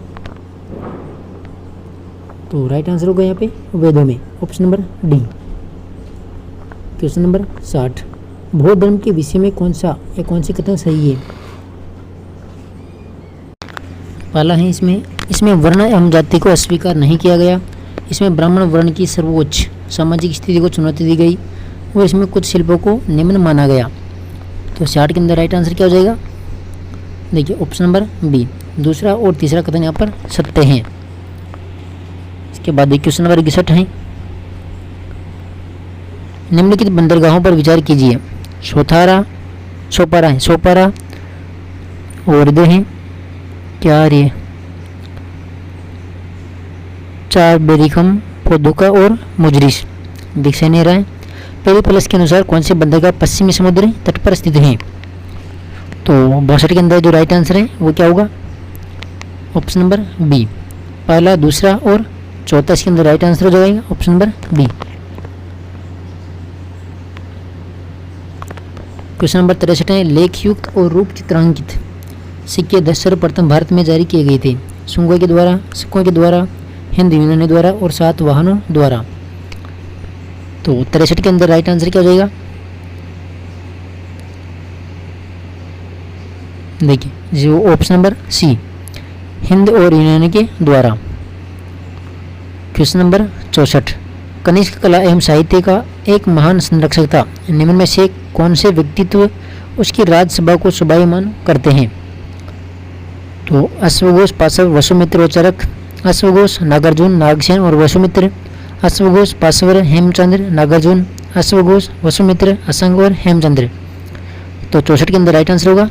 तो राइट आंसर होगा यहाँ पे वेदों में, option number D. Question number 60, बौद्ध धर्म के विषय में कौन सी कथन सही है? पहला है इसमें वर्ण एवं जाति को अस्वीकार नहीं किया गया। इसमें ब्राह्मण वर्ण की सर्वोच्च सामाजिक स्थिति को चुनौती दी गई और इसमें कुछ शिल्पों को निम्न माना गया। तो 60 के अंदर राइट आंसर क्या हो जाएगा? देखिए ऑप्शन नंबर बी, दूसरा और तीसरा कथन यहाँ पर सत्य हैं। इसके बाद क्वेश्चन नंबर 61 है, निम्नलिखित बंदरगाहों पर विचार कीजिए। सोपारा और दे हैं क्या रे, चार बेरिखम, पोदुका और मुजरिस दिख से नहीं रहा है। पेरिप्लस के अनुसार कौन से बंदरगाह पश्चिमी समुद्री तट पर स्थित हैं? तो 62 के अंदर जो राइट आंसर है वो क्या होगा? ऑप्शन नंबर बी, पहला, दूसरा और चौथा। इसके अंदर राइट आंसर हो जाएगा option number B. Question number 63 है, लेखयुक्त और रूप चित्रांकित सिक्के सर्वप्रथम भारत में जारी किए गए थे। सिक्कों के द्वारा, हिंद यूनानी द्वारा और सातवाहनों द्वारा। तो 63 के अंदर राइट आंसर क्या हो जाएगा? देखिए जो ऑप्शन नंबर सी, हिंद और यूनानी के द्वारा। क्वेश्चन नंबर 64, कनिष्क कला एवं साहित्य का एक महान संरक्षक था। निम्न में से कौन से व्यक्तित्व उसकी राजसभा को शोभायमान करते हैं? तो अश्वघोष, पाशव, वसुमित्र और चरक। अश्वघोष, नागार्जुन, नागसेन और वसुमित्र। अश्वघोष, पाशवर, हेमचंद्र, नागार्जुन। अश्वघोष, वसुमित्र, असंग और हेमचंद्र। तो 64 के अंदर राइट आंसर होगा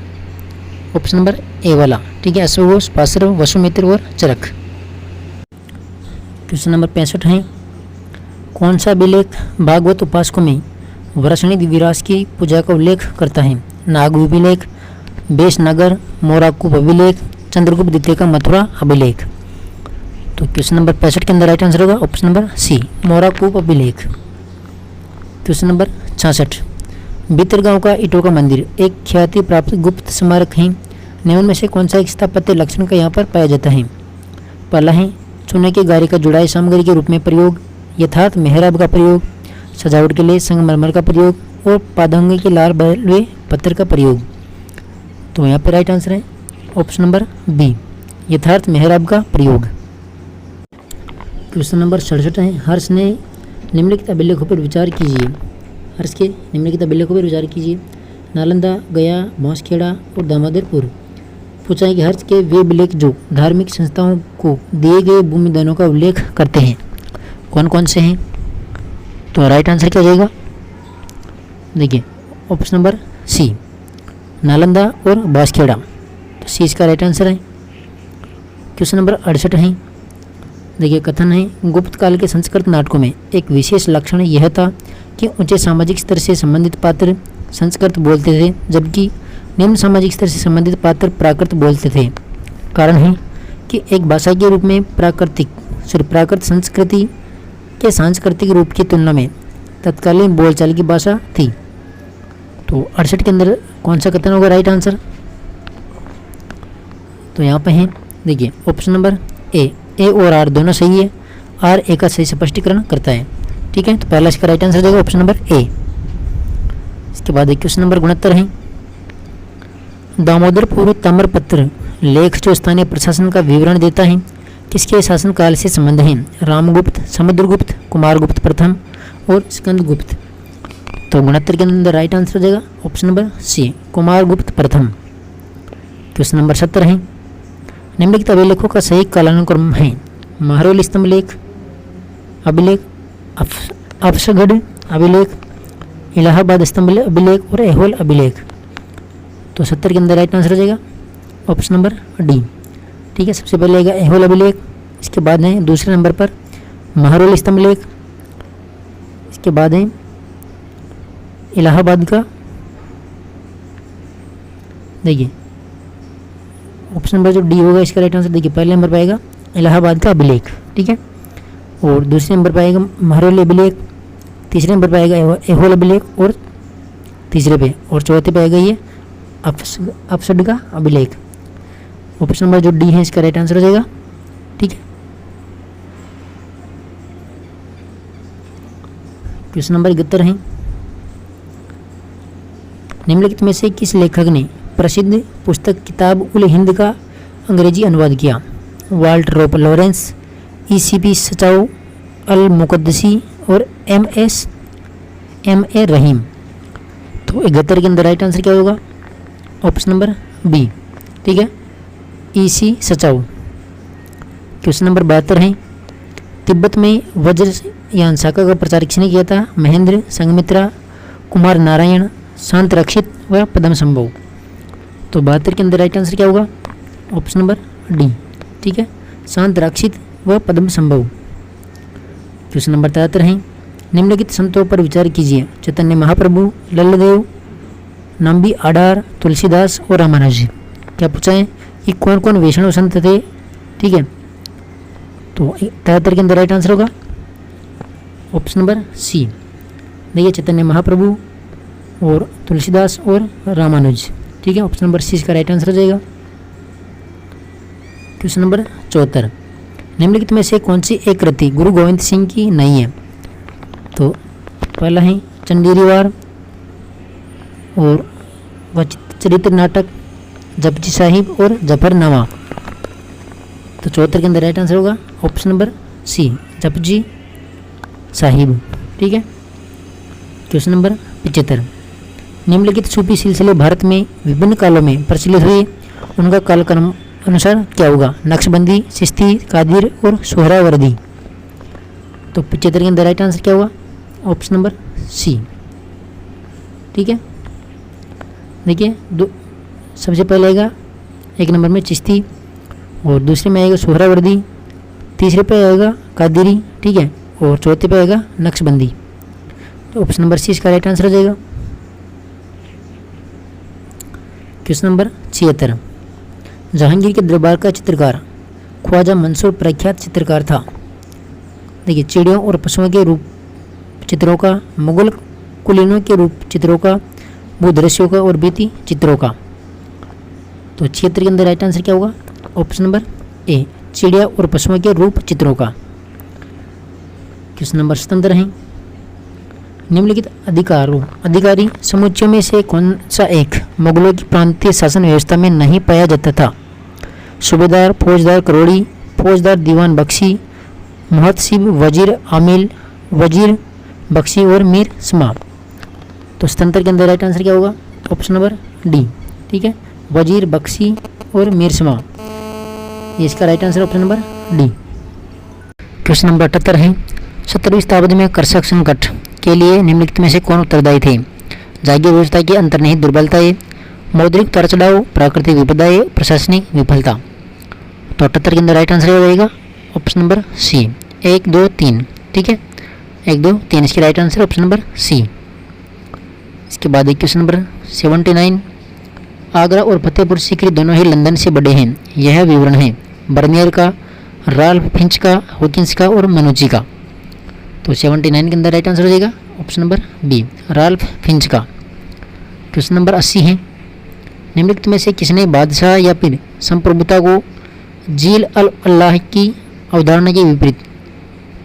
ऑप्शन नंबर ए वाला। ठीक है, अश्वघोष, पाशव, वसुमित्र और चरक। क्वेश्चन नंबर 65 है, कौन सा अभिलेख भागवत उपासकों में वरसणी दिव्यराज की पूजा का उल्लेख करता है? नाग अभिलेख, बेसनगर, मोराकूप अभिलेख, चंद्रगुप्त द्वितीय का मथुरा अभिलेख। तो क्वेश्चन नंबर 65 के अंदर राइट आंसर होगा ऑप्शन नंबर सी, मोराकूप अभिलेख। क्वेश्चन नंबर 66, भीतरगांव का ईटों का मंदिर एक ख्याति प्राप्त गुप्त स्मारक है। निम्न में से कौन सा एक स्थापत्य लक्षण का यहाँ पर पाया जाता है? पहला है चूने के गारे का जुड़ाई सामग्री के रूप में प्रयोग, यथार्थ मेहराब का प्रयोग, सजावट के लिए संगमरमर का प्रयोग और पादंगे के लाल बलुए पत्थर का प्रयोग। तो यहाँ पर राइट आंसर है ऑप्शन नंबर बी, यथार्थ मेहराब का प्रयोग। क्वेश्चन नंबर 67 है, हर्ष ने निम्नलिखित अभिलेखों पर विचार कीजिए। हर्ष के निम्नलिखित अभिलेखों पर विचार कीजिए। नालंदा, गया, बांसखेड़ा और दामोदरपुर। पूछा है कि हर्ष के वे अभिलेख जो धार्मिक संस्थाओं को दिए गए भूमि दानों का उल्लेख करते हैं कौन कौन से हैं? तो राइट आंसर क्या हो जाएगा? देखिए ऑप्शन नंबर सी, नालंदा और बांसखेड़ा। तो सी इसका राइट आंसर है। क्वेश्चन नंबर 68 है, देखिए कथन है, गुप्त काल के संस्कृत नाटकों में एक विशेष लक्षण यह था कि ऊंचे सामाजिक स्तर से संबंधित पात्र संस्कृत बोलते थे, जबकि निम्न सामाजिक स्तर से संबंधित पात्र प्राकृत बोलते थे। कारण है कि एक भाषा के रूप में प्राकृत संस्कृति के सांस्कृतिक रूप की तुलना में तत्कालीन बोलचाल की भाषा थी। तो 68 के अंदर कौन सा कथन होगा राइट आंसर? तो यहाँ पे है देखिए ऑप्शन नंबर ए और आर दोनों सही है। आर ए का सही स्पष्टीकरण करता है। ठीक है, तो पहला इसका राइट आंसर देगा ऑप्शन नंबर ए। इसके बाद क्वेश्चन नंबर 69 है, दामोदरपुर ताम्रपत्र लेख जो स्थानीय प्रशासन का विवरण देता है किसके शासनकाल से संबंध है? रामगुप्त, समुद्रगुप्त, कुमारगुप्त प्रथम और स्कंदगुप्त। तो 69 के अंदर राइट आंसर हो जाएगा ऑप्शन नंबर सी, कुमारगुप्त प्रथम। क्वेश्चन नंबर 70 है, निम्नलिखित अभिलेखों का सही कालानुक्रम है? महरौली स्तंभ लेख अभिलेख, अफशगढ़ अभिलेख, इलाहाबाद स्तंभ अभिलेख और ऐहोल अभिलेख। तो 70 के अंदर राइट आंसर हो जाएगा ऑप्शन नंबर डी। ठीक है, सबसे पहले आएगा ऐहोल अभिलेख, इसके बाद है दूसरे नंबर पर महरौली स्तंभ लेख, इसके बाद है इलाहाबाद का, देखिए ऑप्शन नंबर जो डी होगा इसका राइट आंसर। देखिए पहले नंबर पर आएगा इलाहाबाद का अभिलेख। ठीक है, और दूसरे नंबर पर आएगा महरोल अभिलेख, तीसरे नंबर पर आएगा एहोल अभिलेख और तीसरे पे, और चौथे पे आएगा ये अपसड का अभिलेख। ऑप्शन नंबर जो डी है इसका राइट आंसर हो जाएगा। ठीक है, क्वेश्चन नंबर 71 है, निम्नलिखित में से किस लेखक ने प्रसिद्ध पुस्तक किताब उल हिंद का अंग्रेजी अनुवाद किया? वाल्ट रोप लॉरेंस, ईसीपी सचाऊ, अल मुकद्दसी और एम ए रहीम। तो 71 के अंदर राइट आंसर क्या होगा? Option number B. ठीक है, ईसी सचाऊ। क्वेश्चन नंबर 72 है, तिब्बत में वज्रयान शाखा का प्रचार किसने किया था? महेंद्र, संघमित्रा, कुमार नारायण, शांत रक्षित व पद्म संभव। तो 72 के अंदर राइट आंसर क्या होगा? Option number D. ठीक है, शांत रक्षित व पद्म संभव। क्वेश्चन नंबर 73 है, निम्नलिखित संतों पर विचार कीजिए। चैतन्य महाप्रभु, लल्लदेव, नंबी आडार, तुलसीदास और रामानुज। क्या पूछा है? ये कौन कौन वैष्णव संत थे? ठीक है, तो 73 के अंदर राइट आंसर होगा ऑप्शन नंबर सी। देखिए, चैतन्य महाप्रभु और तुलसीदास और रामानुज। ठीक है, ऑप्शन नंबर सी इसका राइट आंसर हो जाएगा। क्वेश्चन नंबर 74, निम्नलिखित में से कौन सी एक कृति गुरु गोविंद सिंह की नहीं है? तो पहला है चंदेरी वार और चरित्र नाटक, जपजी साहिब और जफरनामा। तो 74 के अंदर राइट आंसर होगा option number C, Japji Sahib. ठीक है, क्वेश्चन नंबर 75, निम्नलिखित सूफी सिलसिले भारत में विभिन्न कालों में प्रचलित हुए, उनका कालक्रम अनुसार क्या होगा? नक्शबंदी, चिश्ती, कादिर और सोहरावर्दी। तो 75 के अंदर राइट आंसर क्या होगा? Option number C. ठीक है, देखिए, सबसे पहले आएगा एक नंबर में चिश्ती, और दूसरे में आएगा सोहरावर्दी, तीसरे पे आएगा कादिरी। ठीक है, और चौथे पे आएगा नक्शबंदी। तो ऑप्शन नंबर सी इसका राइट आंसर हो जाएगा। क्वेश्चन नंबर 76, जहांगीर के दरबार का चित्रकार ख्वाजा मंसूर प्रख्यात चित्रकार था। देखिए, चिड़ियों और पशुओं के रूप चित्रों का, मुगल कुलीनों के रूप चित्रों का, भूदृश्यों का और बीती चित्रों का। तो 76 के अंदर राइट आंसर क्या होगा? ऑप्शन नंबर ए, चिड़िया और पशुओं के रूप चित्रों का। क्वेश्चन नंबर 77 है, निम्नलिखित अधिकारी समुच्चयों में से कौन सा एक मुगलों की प्रांतीय शासन व्यवस्था में नहीं पाया जाता था? सूबेदार, फौजदार करोड़ी, फौजदार दीवान बख्शी, मुहतसिब, वजीर आमिल, वजीर बख्शी और मीर समा। तो 77 के अंदर राइट आंसर क्या होगा? Option number D. ठीक है, वजीर बख्शी और मीर समा, ये इसका right answer option number D. Question number 78 है, 17वीं शताब्दी में कृषक संकट के लिए निम्नलिखित में से कौन उत्तरदायी थे? जागीर व्यवस्था की अंतर्निहित दुर्बलताएं, मौद्रिक उतार चढ़ाव, प्राकृतिक विपदाएं, प्रशासनिक विफलता। तो 78 के अंदर राइट आंसर हो जाएगा ऑप्शन नंबर सी, 1, 2, 3। ठीक है, 1, 2, 3 इसकी right answer option number C. इसके बाद क्वेश्चन नंबर 79, आगरा और फतेहपुर सीकरी दोनों ही लंदन से बड़े हैं। यह विवरण है बर्नियर का, राल्फ फिंच का, हॉकिंस का और मनुची का। तो 79 के अंदर राइट आंसर हो जाएगा option number B, Ralph Finch का। क्वेश्चन नंबर 80 है, निम्नलिखित में से किसने बादशाह या फिर संप्रभुता को जील अल अल्लाह की अवधारणा के विपरीत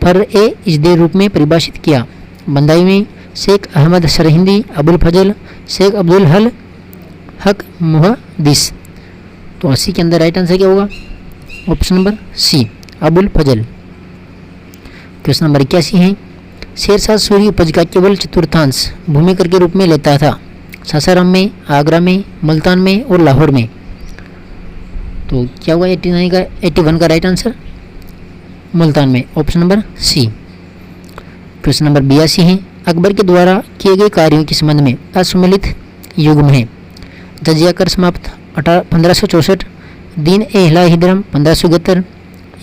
फर-ए-इज्दे रूप में परिभाषित किया? बंदाई में शेख अहमद सरहिंदी, अबुल फजल, शेख अब्दुल हक मुहद्दिस। तो 80 के अंदर राइट आंसर क्या होगा? ऑप्शन नंबर सी, अबुल फजल। क्वेश्चन नंबर 81 है, शेरशाह सूरी उपज का केवल चतुर्थांश भूमिकर के रूप में लेता था? सासाराम में, आगरा में, मुल्तान में और लाहौर में। तो क्या हुआ 81 का राइट आंसर? मुल्तान में, option number C. Question number 82 है, अकबर के द्वारा किए गए कार्यों के संबंध में असुमेलित युग्म है? जजिया कर समाप्त 1564, दीन ए इलाही धर्म 1571,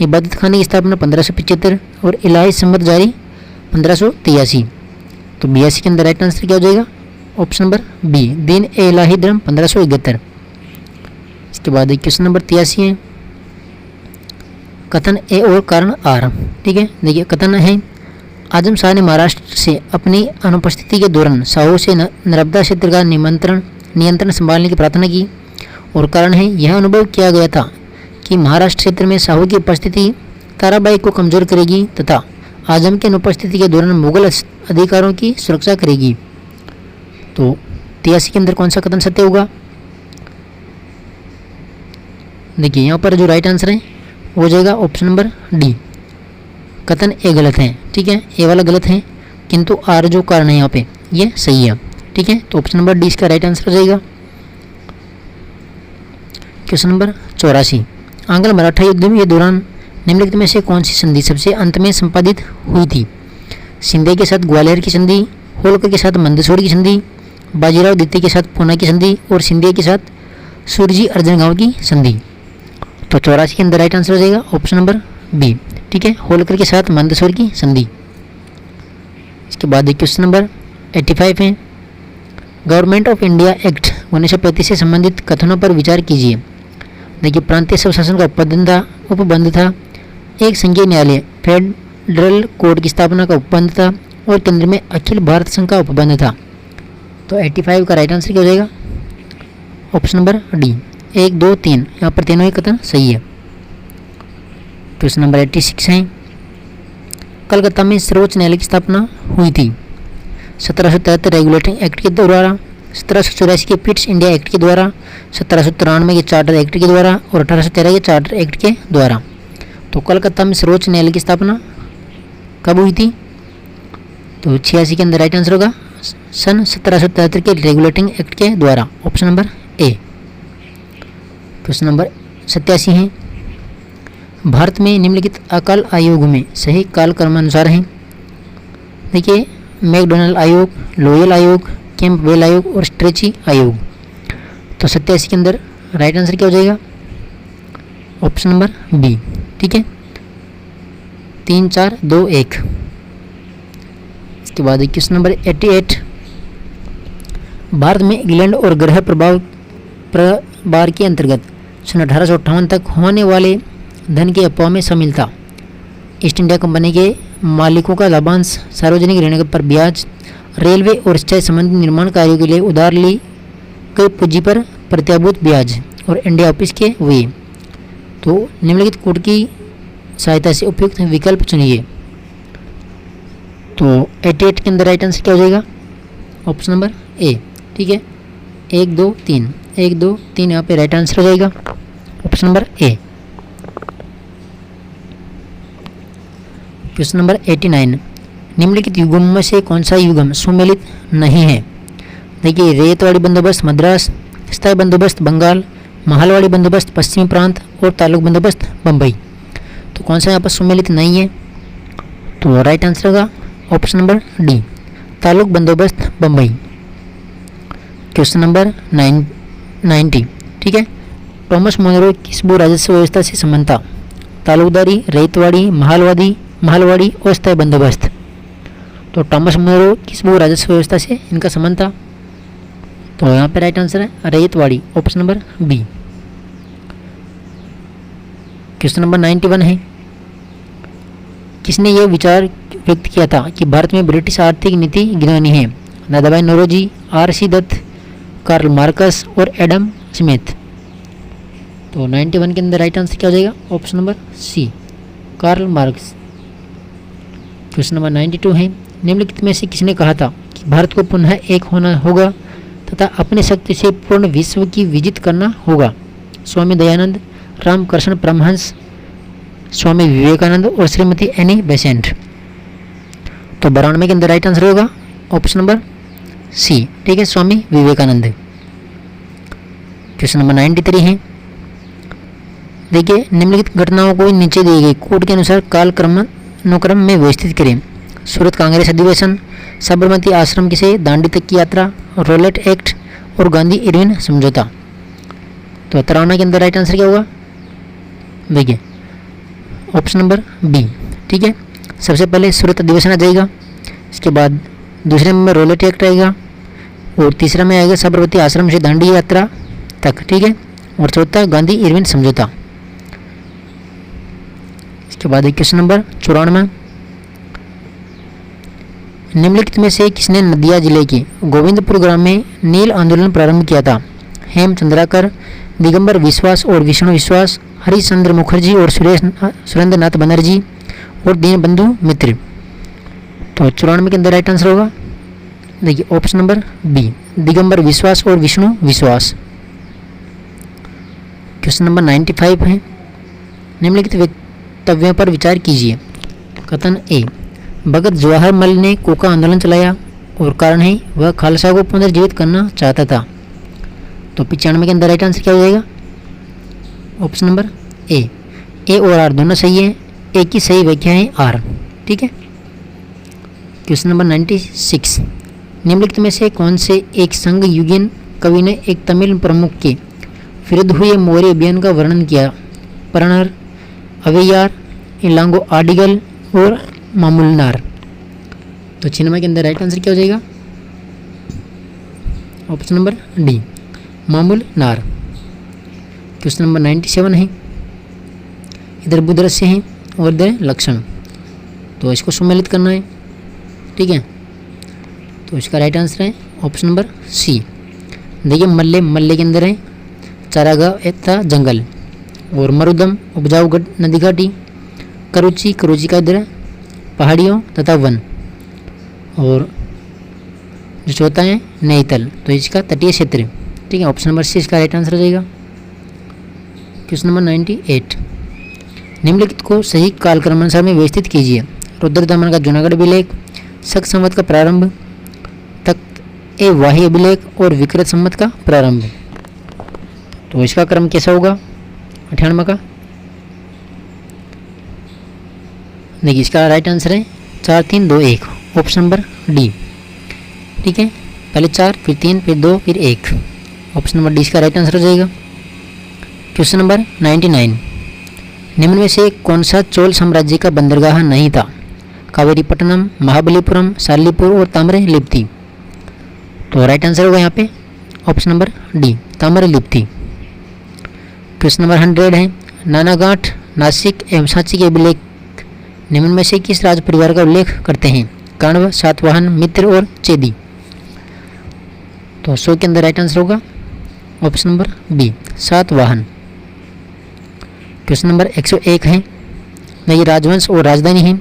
इबादत खाने की स्थापना 1575 और इलाही सम्मत जारी 1583। तो 82 के अंदर राइट आंसर क्या हो जाएगा? ऑप्शन नंबर बी, दीन ए इलाही धर्म 1571। इसके बाद क्वेश्चन नंबर 83 है, कथन ए और कारण आर। ठीक है, देखिए कथन है, आजम शाह ने महाराष्ट्र से अपनी अनुपस्थिति के दौरान साहू से नर्मदा क्षेत्र का नियंत्रण संभालने की प्रार्थना की। और कारण है, यह अनुभव किया गया था कि महाराष्ट्र क्षेत्र में साहू की उपस्थिति ताराबाई को कमजोर करेगी तथा आजम की अनुपस्थिति के दौरान मुगल अधिकारों की सुरक्षा करेगी। तो 83 के अंदर कौन सा कथन सत्य होगा? देखिए यहाँ पर जो राइट आंसर है वो हो जाएगा ऑप्शन नंबर डी, कथन ए गलत है। ठीक है, ए वाला गलत है, किंतु आर जो कारण है यहाँ पे ये सही है। ठीक है, तो ऑप्शन नंबर डी इसका राइट आंसर हो जाएगा। क्वेश्चन नंबर 84, आंग्ल मराठा युद्ध के दौरान निम्नलिखित में से कौन सी संधि सबसे अंत में संपादित हुई थी? शिंदे के साथ ग्वालियर की संधि, होलकर के साथ मंदसौर की संधि, बाजीराव द्वितीय के साथ पूना की संधि और शिंदे के साथ सूरजी अर्जन गांव की संधि। तो 84 के अंदर राइट आंसर हो जाएगा ऑप्शन नंबर बी। ठीक है, होलकर के साथ मंदसौर की संधि। इसके बाद क्वेश्चन नंबर 85 है, गवर्नमेंट ऑफ इंडिया एक्ट 1935 से संबंधित कथनों पर विचार कीजिए। देखिए, प्रांतीय स्वशासन का उपबंध था, एक संघीय न्यायालय फेडरल कोर्ट की स्थापना का उपबंध था और केंद्र में अखिल भारत संघ का उपबंध था। तो 85 का राइट आंसर क्या हो जाएगा? ऑप्शन नंबर डी, 1, 2, 3, यहाँ पर तीनों ही कथन सही है। क्वेश्चन नंबर 86 है, कलकत्ता में सर्वोच्च न्यायालय की स्थापना हुई थी 1773 रेगुलेटिंग एक्ट के द्वारा, 1784 के पिट्स इंडिया एक्ट के द्वारा, 1793 के चार्टर एक्ट के द्वारा और 1813 के चार्टर एक्ट के द्वारा। तो कलकत्ता में सर्वोच्च न्यायालय की स्थापना कब हुई थी? तो 86 के अंदर राइट आंसर होगा सन 1773 के रेगुलेटिंग एक्ट के द्वारा, option number A. Question number 87 है, भारत में निम्नलिखित अकाल आयोग में सही कालक्रमानुसार हैं। देखिए, मैकडोनल्ड आयोग, लोयल आयोग, कैंपबेल आयोग और स्ट्रेची आयोग। तो 87 के अंदर राइट आंसर क्या हो जाएगा? Option number B. ठीक है, 3, 4, 2, 1। इसके बाद क्वेश्चन नंबर 88, भारत में इंग्लैंड और ग्रह प्रभार के अंतर्गत सन 1858 तक होने वाले धन के अफवाह में शामिल था। ईस्ट इंडिया कंपनी के मालिकों का लाभांश, सार्वजनिक ऋण पर ब्याज, रेलवे और सिंचाई संबंधी निर्माण कार्यों के लिए उधार ली गई पूंजी पर प्रत्याभूत ब्याज और इंडिया ऑफिस के हुए। तो निम्नलिखित कोड की सहायता से उपयुक्त विकल्प चुनिए। तो 88 के अंदर राइट आंसर क्या हो जाएगा? ऑप्शन नंबर ए। ठीक है, 1, 2, 3, 1, 2, 3 यहाँ पे राइट आंसर हो जाएगा, option number A. Question number 89, निम्नलिखित युगम में से कौन सा युगम सुमेलित नहीं है? देखिए, रेतवाड़ी बंदोबस्त मद्रास, स्थायी बंदोबस्त बंगाल, महालवाड़ी बंदोबस्त पश्चिमी प्रांत और तालुक बंदोबस्त बम्बई। तो कौन सा यहाँ पर सुमेलित नहीं है? तो राइट आंसर होगा ऑप्शन नंबर डी, तालुक बंदोबस्त बम्बई। Question number 90। ठीक है, टॉमस मोनरो किस भू राजस्व व्यवस्था से संबंध था? तालुकदारी, रेतवाड़ी, महालवाड़ी और स्थायी बंदोबस्त। तो टॉमस मोनरो किस भू राजस्व व्यवस्था से इनका संबंध था? तो यहाँ पे राइट आंसर है रेतवाड़ी, option number B. Question number 91 है, किसने यह विचार व्यक्त किया था कि भारत में ब्रिटिश आर्थिक नीति गिरानी है? Dadabhai Naoroji, R.C. Dutt, Karl Marx और एडम स्मिथ। तो 91 के अंदर राइट आंसर क्या हो जाएगा? Option number C, Karl Marx. Question number 92 है, निम्नलिखित में से किसने कहा था कि भारत को पुनः एक होना होगा तथा अपने शक्ति से पूर्ण विश्व की विजित करना होगा? स्वामी दयानंद, रामकृष्ण परमहंस, स्वामी विवेकानंद और श्रीमती एनी बेसेंट। तो 92 के अंदर राइट आंसर होगा ऑप्शन नंबर सी। ठीक है, स्वामी विवेकानंद। क्वेश्चन नंबर 93 है, देखिए, निम्नलिखित घटनाओं को नीचे दी गई कोड के अनुसार कालक्रम में व्यवस्थित करें। सूरत कांग्रेस अधिवेशन, साबरमती आश्रम से दांडी तक की यात्रा, रोलेट एक्ट और गांधी इरविन समझौता। तो 93 के अंदर राइट आंसर क्या होगा? देखिए, ऑप्शन नंबर बी। ठीक है, सबसे पहले सूरत अधिवेशन आ जाएगा, इसके बाद दूसरे में रोलेट एक्ट आएगा और तीसरा में आएगा साबरमती आश्रम से दांडी यात्रा तक। ठीक है, और चौथा गांधी इरविन समझौता। इसके बाद है क्वेश्चन नंबर 94। निम्नलिखित में से किसने नदिया जिले के गोविंदपुर ग्राम में नील आंदोलन प्रारंभ किया था? हेमचंद्राकर, दिगंबर विश्वास और विष्णु विश्वास, हरिश्चंद्र मुखर्जी और सुरेंद्र नाथ बनर्जी और दीनबंधु मित्र। तो 94 के अंदर राइट आंसर होगा, देखिए ऑप्शन नंबर बी, दिगंबर विश्वास और विष्णु विश्वास। क्वेश्चन नंबर 95 है, निम्नलिखित वक्तव्यों पर विचार कीजिए। कथन ए, भगत जवाहरलाल ने कोका आंदोलन चलाया और कारण है वह खालसा को पुनर्जीवित करना चाहता था। तो 95 के अंदर राइट आंसर क्या हो जाएगा? ऑप्शन नंबर ए और आर दोनों सही है, ए की सही व्याख्या है आर। ठीक है। क्वेश्चन नंबर 96, निम्नलिखित में से कौन से एक संघ युगीन कवि ने एक तमिल प्रमुख के विरुद्ध हुए मौर्य अभियान का वर्णन किया? परनर, अवैयार, इलांगो आडिगल और मामूलनार। तो 96 के अंदर राइट आंसर क्या हो जाएगा? Option number D, Mamulnar. Question number 97 है, इधर बुदृश्य है और इधर लक्षण, तो इसको सम्मिलित करना है। ठीक है, तो इसका राइट आंसर है ऑप्शन नंबर सी। देखिए मल्ले के अंदर है चारागाह तथा जंगल, और मरुदम उपजाऊ नदी घाटी, करुची का इधर है पहाड़ियों तथा वन, और जो चौथा है नैनीताल, तो इसका तटीय क्षेत्र। ठीक है, ऑप्शन नंबर सी इसका राइट आंसर हो जाएगा। क्वेश्चन नंबर 98, निम्नलिखित को सही कालक्रमानुसार में व्यवस्थित कीजिए। रुद्र दमन का जूनागढ़ अभिलेख, शक संवत का प्रारंभ, तख्त ए वाही अभिलेख और विकृत संवत का प्रारंभ। तो इसका क्रम कैसा होगा 98 का? देखिए इसका राइट आंसर है 4 3 2 1, ऑप्शन नंबर डी। ठीक है, पहले 4 फिर 3 फिर 2 फिर 1, ऑप्शन नंबर डी इसका राइट आंसर हो जाएगा। क्वेश्चन नंबर 99, निम्न में से कौन सा चोल साम्राज्य का बंदरगाह नहीं था? कावेरीपट्टनम, महाबलीपुरम, सालीपुर और ताम्रलिप्ति। तो राइट आंसर होगा यहाँ पे option number D, Tamralipti. Question number 100 है, नानागांठ, नासिक एवं सांची के अभिलेख निम्न में से किस राज परिवार का उल्लेख करते हैं? कण्व, सातवाहन, मित्र और चेदी। तो 100 के अंदर राइट आंसर होगा option number B, Satavahana. Question number 101 है, ये राजवंश और राजधानी है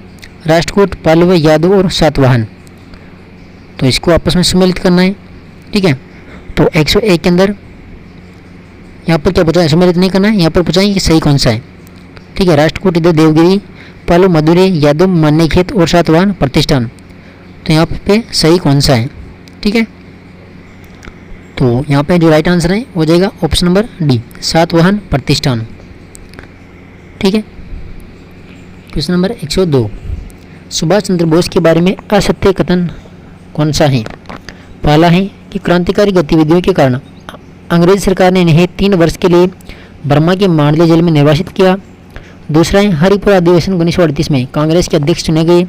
राष्ट्रकूट, पल्लव, यादव और सातवाहन। तो इसको आपस में सम्मिलित करना है। ठीक है, तो 101 के अंदर यहाँ पर क्या पूछा है? सम्मिलित नहीं करना है, यहाँ पर पूछा है कि सही कौन सा है। ठीक है, राष्ट्रकूट इधर देवगिरी, पल्लव मधुरै, यादव मान्यखेत और सातवाहन प्रतिष्ठान। तो यहाँ पे सही कौन सा है? ठीक है, तो यहाँ पे जो राइट आंसर है हो जाएगा ऑप्शन नंबर डी, सातवाहन प्रतिष्ठान। ठीक है। क्वेश्चन नंबर 102, सुभाष चंद्र बोस के बारे में असत्य कथन कौन सा है? पहला है कि क्रांतिकारी गतिविधियों के कारण अंग्रेज सरकार ने इन्हें 3 वर्ष के लिए बर्मा के मांडले जेल में निर्वासित किया। दूसरा है हरिपुरा अधिवेशन 1938 में कांग्रेस के अध्यक्ष चुने गए।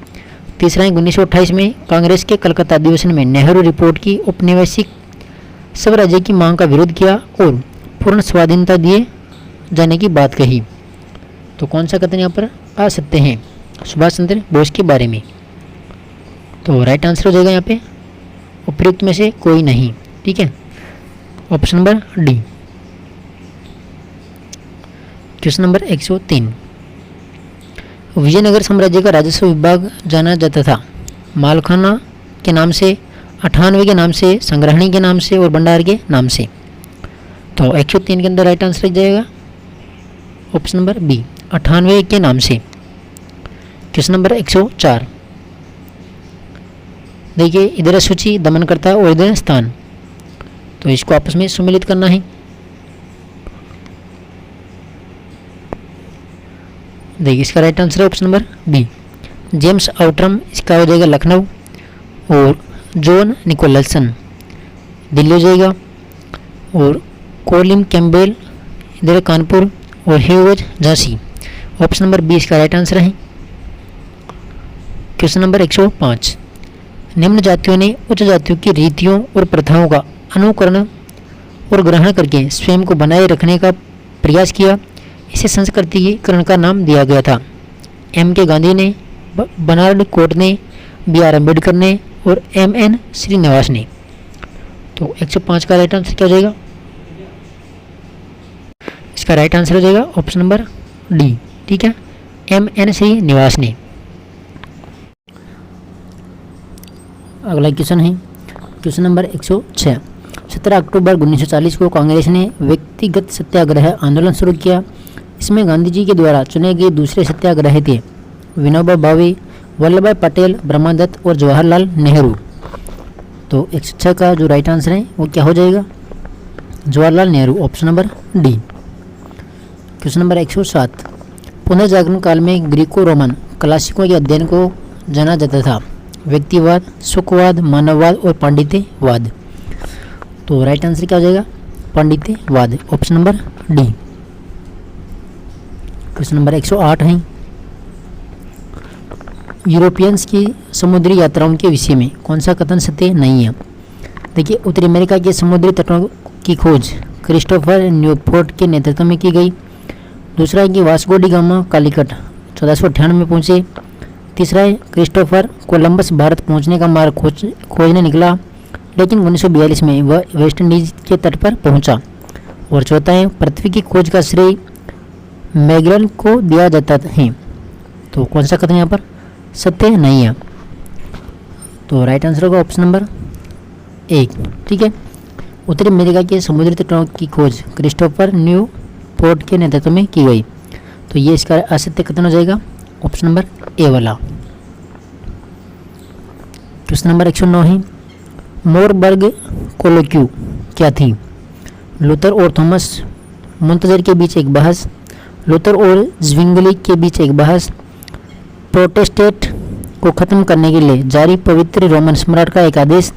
तीसरा है 1928 में कांग्रेस के कलकत्ता अधिवेशन में नेहरू रिपोर्ट की उपनिवेशिक सब राज्य की मांग का विरोध किया और पूर्ण स्वाधीनता दिए जाने की बात कही। तो कौन सा कथन यहाँ पर असत्य है सुभाष चंद्र बोस के बारे में? तो राइट आंसर हो जाएगा यहाँ पे उपयुक्त में से कोई नहीं। ठीक है, option number D. Question number 103, Vijayanagara साम्राज्य का राजस्व विभाग जाना जाता था मालखाना के नाम से, 98 के नाम से, संग्रहणी के नाम से और भंडार के नाम से। तो 103 के अंदर राइट आंसर लग जाएगा ऑप्शन नंबर बी, 98 के नाम से। क्वेश्चन नंबर 104, देखिए इधर सूची दमनकर्ता और इधर स्थान, तो इसको आपस में सम्मिलित करना है। देखिए इसका राइट आंसर है option number B, James Outram, इसका हो जाएगा लखनऊ, और जॉन निकोलसन दिल्ली हो जाएगा, और कोलिन कैम्पबेल इधर कानपुर, और Hughes Jhansi. Option number B इसका राइट आंसर है। क्वेश्चन नंबर 105, निम्न जातियों ने उच्च जातियों की रीतियों और प्रथाओं का अनुकरण और ग्रहण करके स्वयं को बनाए रखने का प्रयास किया, इसे संस्कृतिकरण का नाम दिया गया था। एम के गांधी ने, बर्नार्ड कोट ने, B.R. अम्बेडकर ने और M.N. श्रीनिवास ने। तो 105 का राइट आंसर क्या हो जाएगा? इसका राइट आंसर हो जाएगा ऑप्शन नंबर डी। ठीक है, M.N. श्रीनिवास ने। अगला क्वेश्चन है क्वेश्चन नंबर 106। 17 अक्टूबर 1940 को कांग्रेस ने व्यक्तिगत सत्याग्रह आंदोलन शुरू किया। इसमें गांधी जी के द्वारा चुने गए दूसरे सत्याग्रही थे विनोबा भावे, वल्लभ भाई पटेल, ब्रह्मदत्त और जवाहरलाल नेहरू। तो 106 का जो राइट आंसर है वो क्या हो जाएगा? Jawaharlal Nehru, option number D. Question number 107। पुनर्जागरण काल में ग्रीको रोमन क्लासिकों के अध्ययन को जाना जाता था व्यक्तिवाद, सुखवाद, मानववाद और पांडित्यवाद। तो राइट आंसर क्या हो जाएगा? पांडित्यवाद, option number D. Question number 108 है यूरोपियंस की समुद्री यात्राओं के विषय में कौन सा कथन सत्य नहीं है? देखिए, उत्तरी अमेरिका के समुद्री तटों की खोज क्रिस्टोफर न्यूपोर्ट के नेतृत्व में की गई। दूसरा है कि वास्को डी गामा कालीकट 1498 में पहुंचे। तीसरा है क्रिस्टोफर कोलंबस भारत पहुंचने का मार्ग खोजने निकला, लेकिन 1942 में वह वेस्ट इंडीज के तट पर पहुंचा। और चौथा है पृथ्वी की खोज का श्रेय मैगलन को दिया जाता है। तो कौन सा कथन यहाँ पर सत्य नहीं है? तो राइट आंसर होगा ऑप्शन नंबर 1। ठीक है, उत्तरी अमेरिका के समुद्री तटों की खोज क्रिस्टोफर न्यूपोर्ट के नेतृत्व में की गई। तो ये इसका असत्य कथन हो जाएगा ऑप्शन नंबर ए वाला। क्वेश्चन नंबर 109 है मोरबर्ग कोलोक्यू क्या थी? लूथर और थॉमस मुंतजर के बीच एक बहस, लूथर और ज्विंगली के बीच एक बहस, प्रोटेस्टेंट को खत्म करने के लिए जारी पवित्र रोमन सम्राट का एक आदेश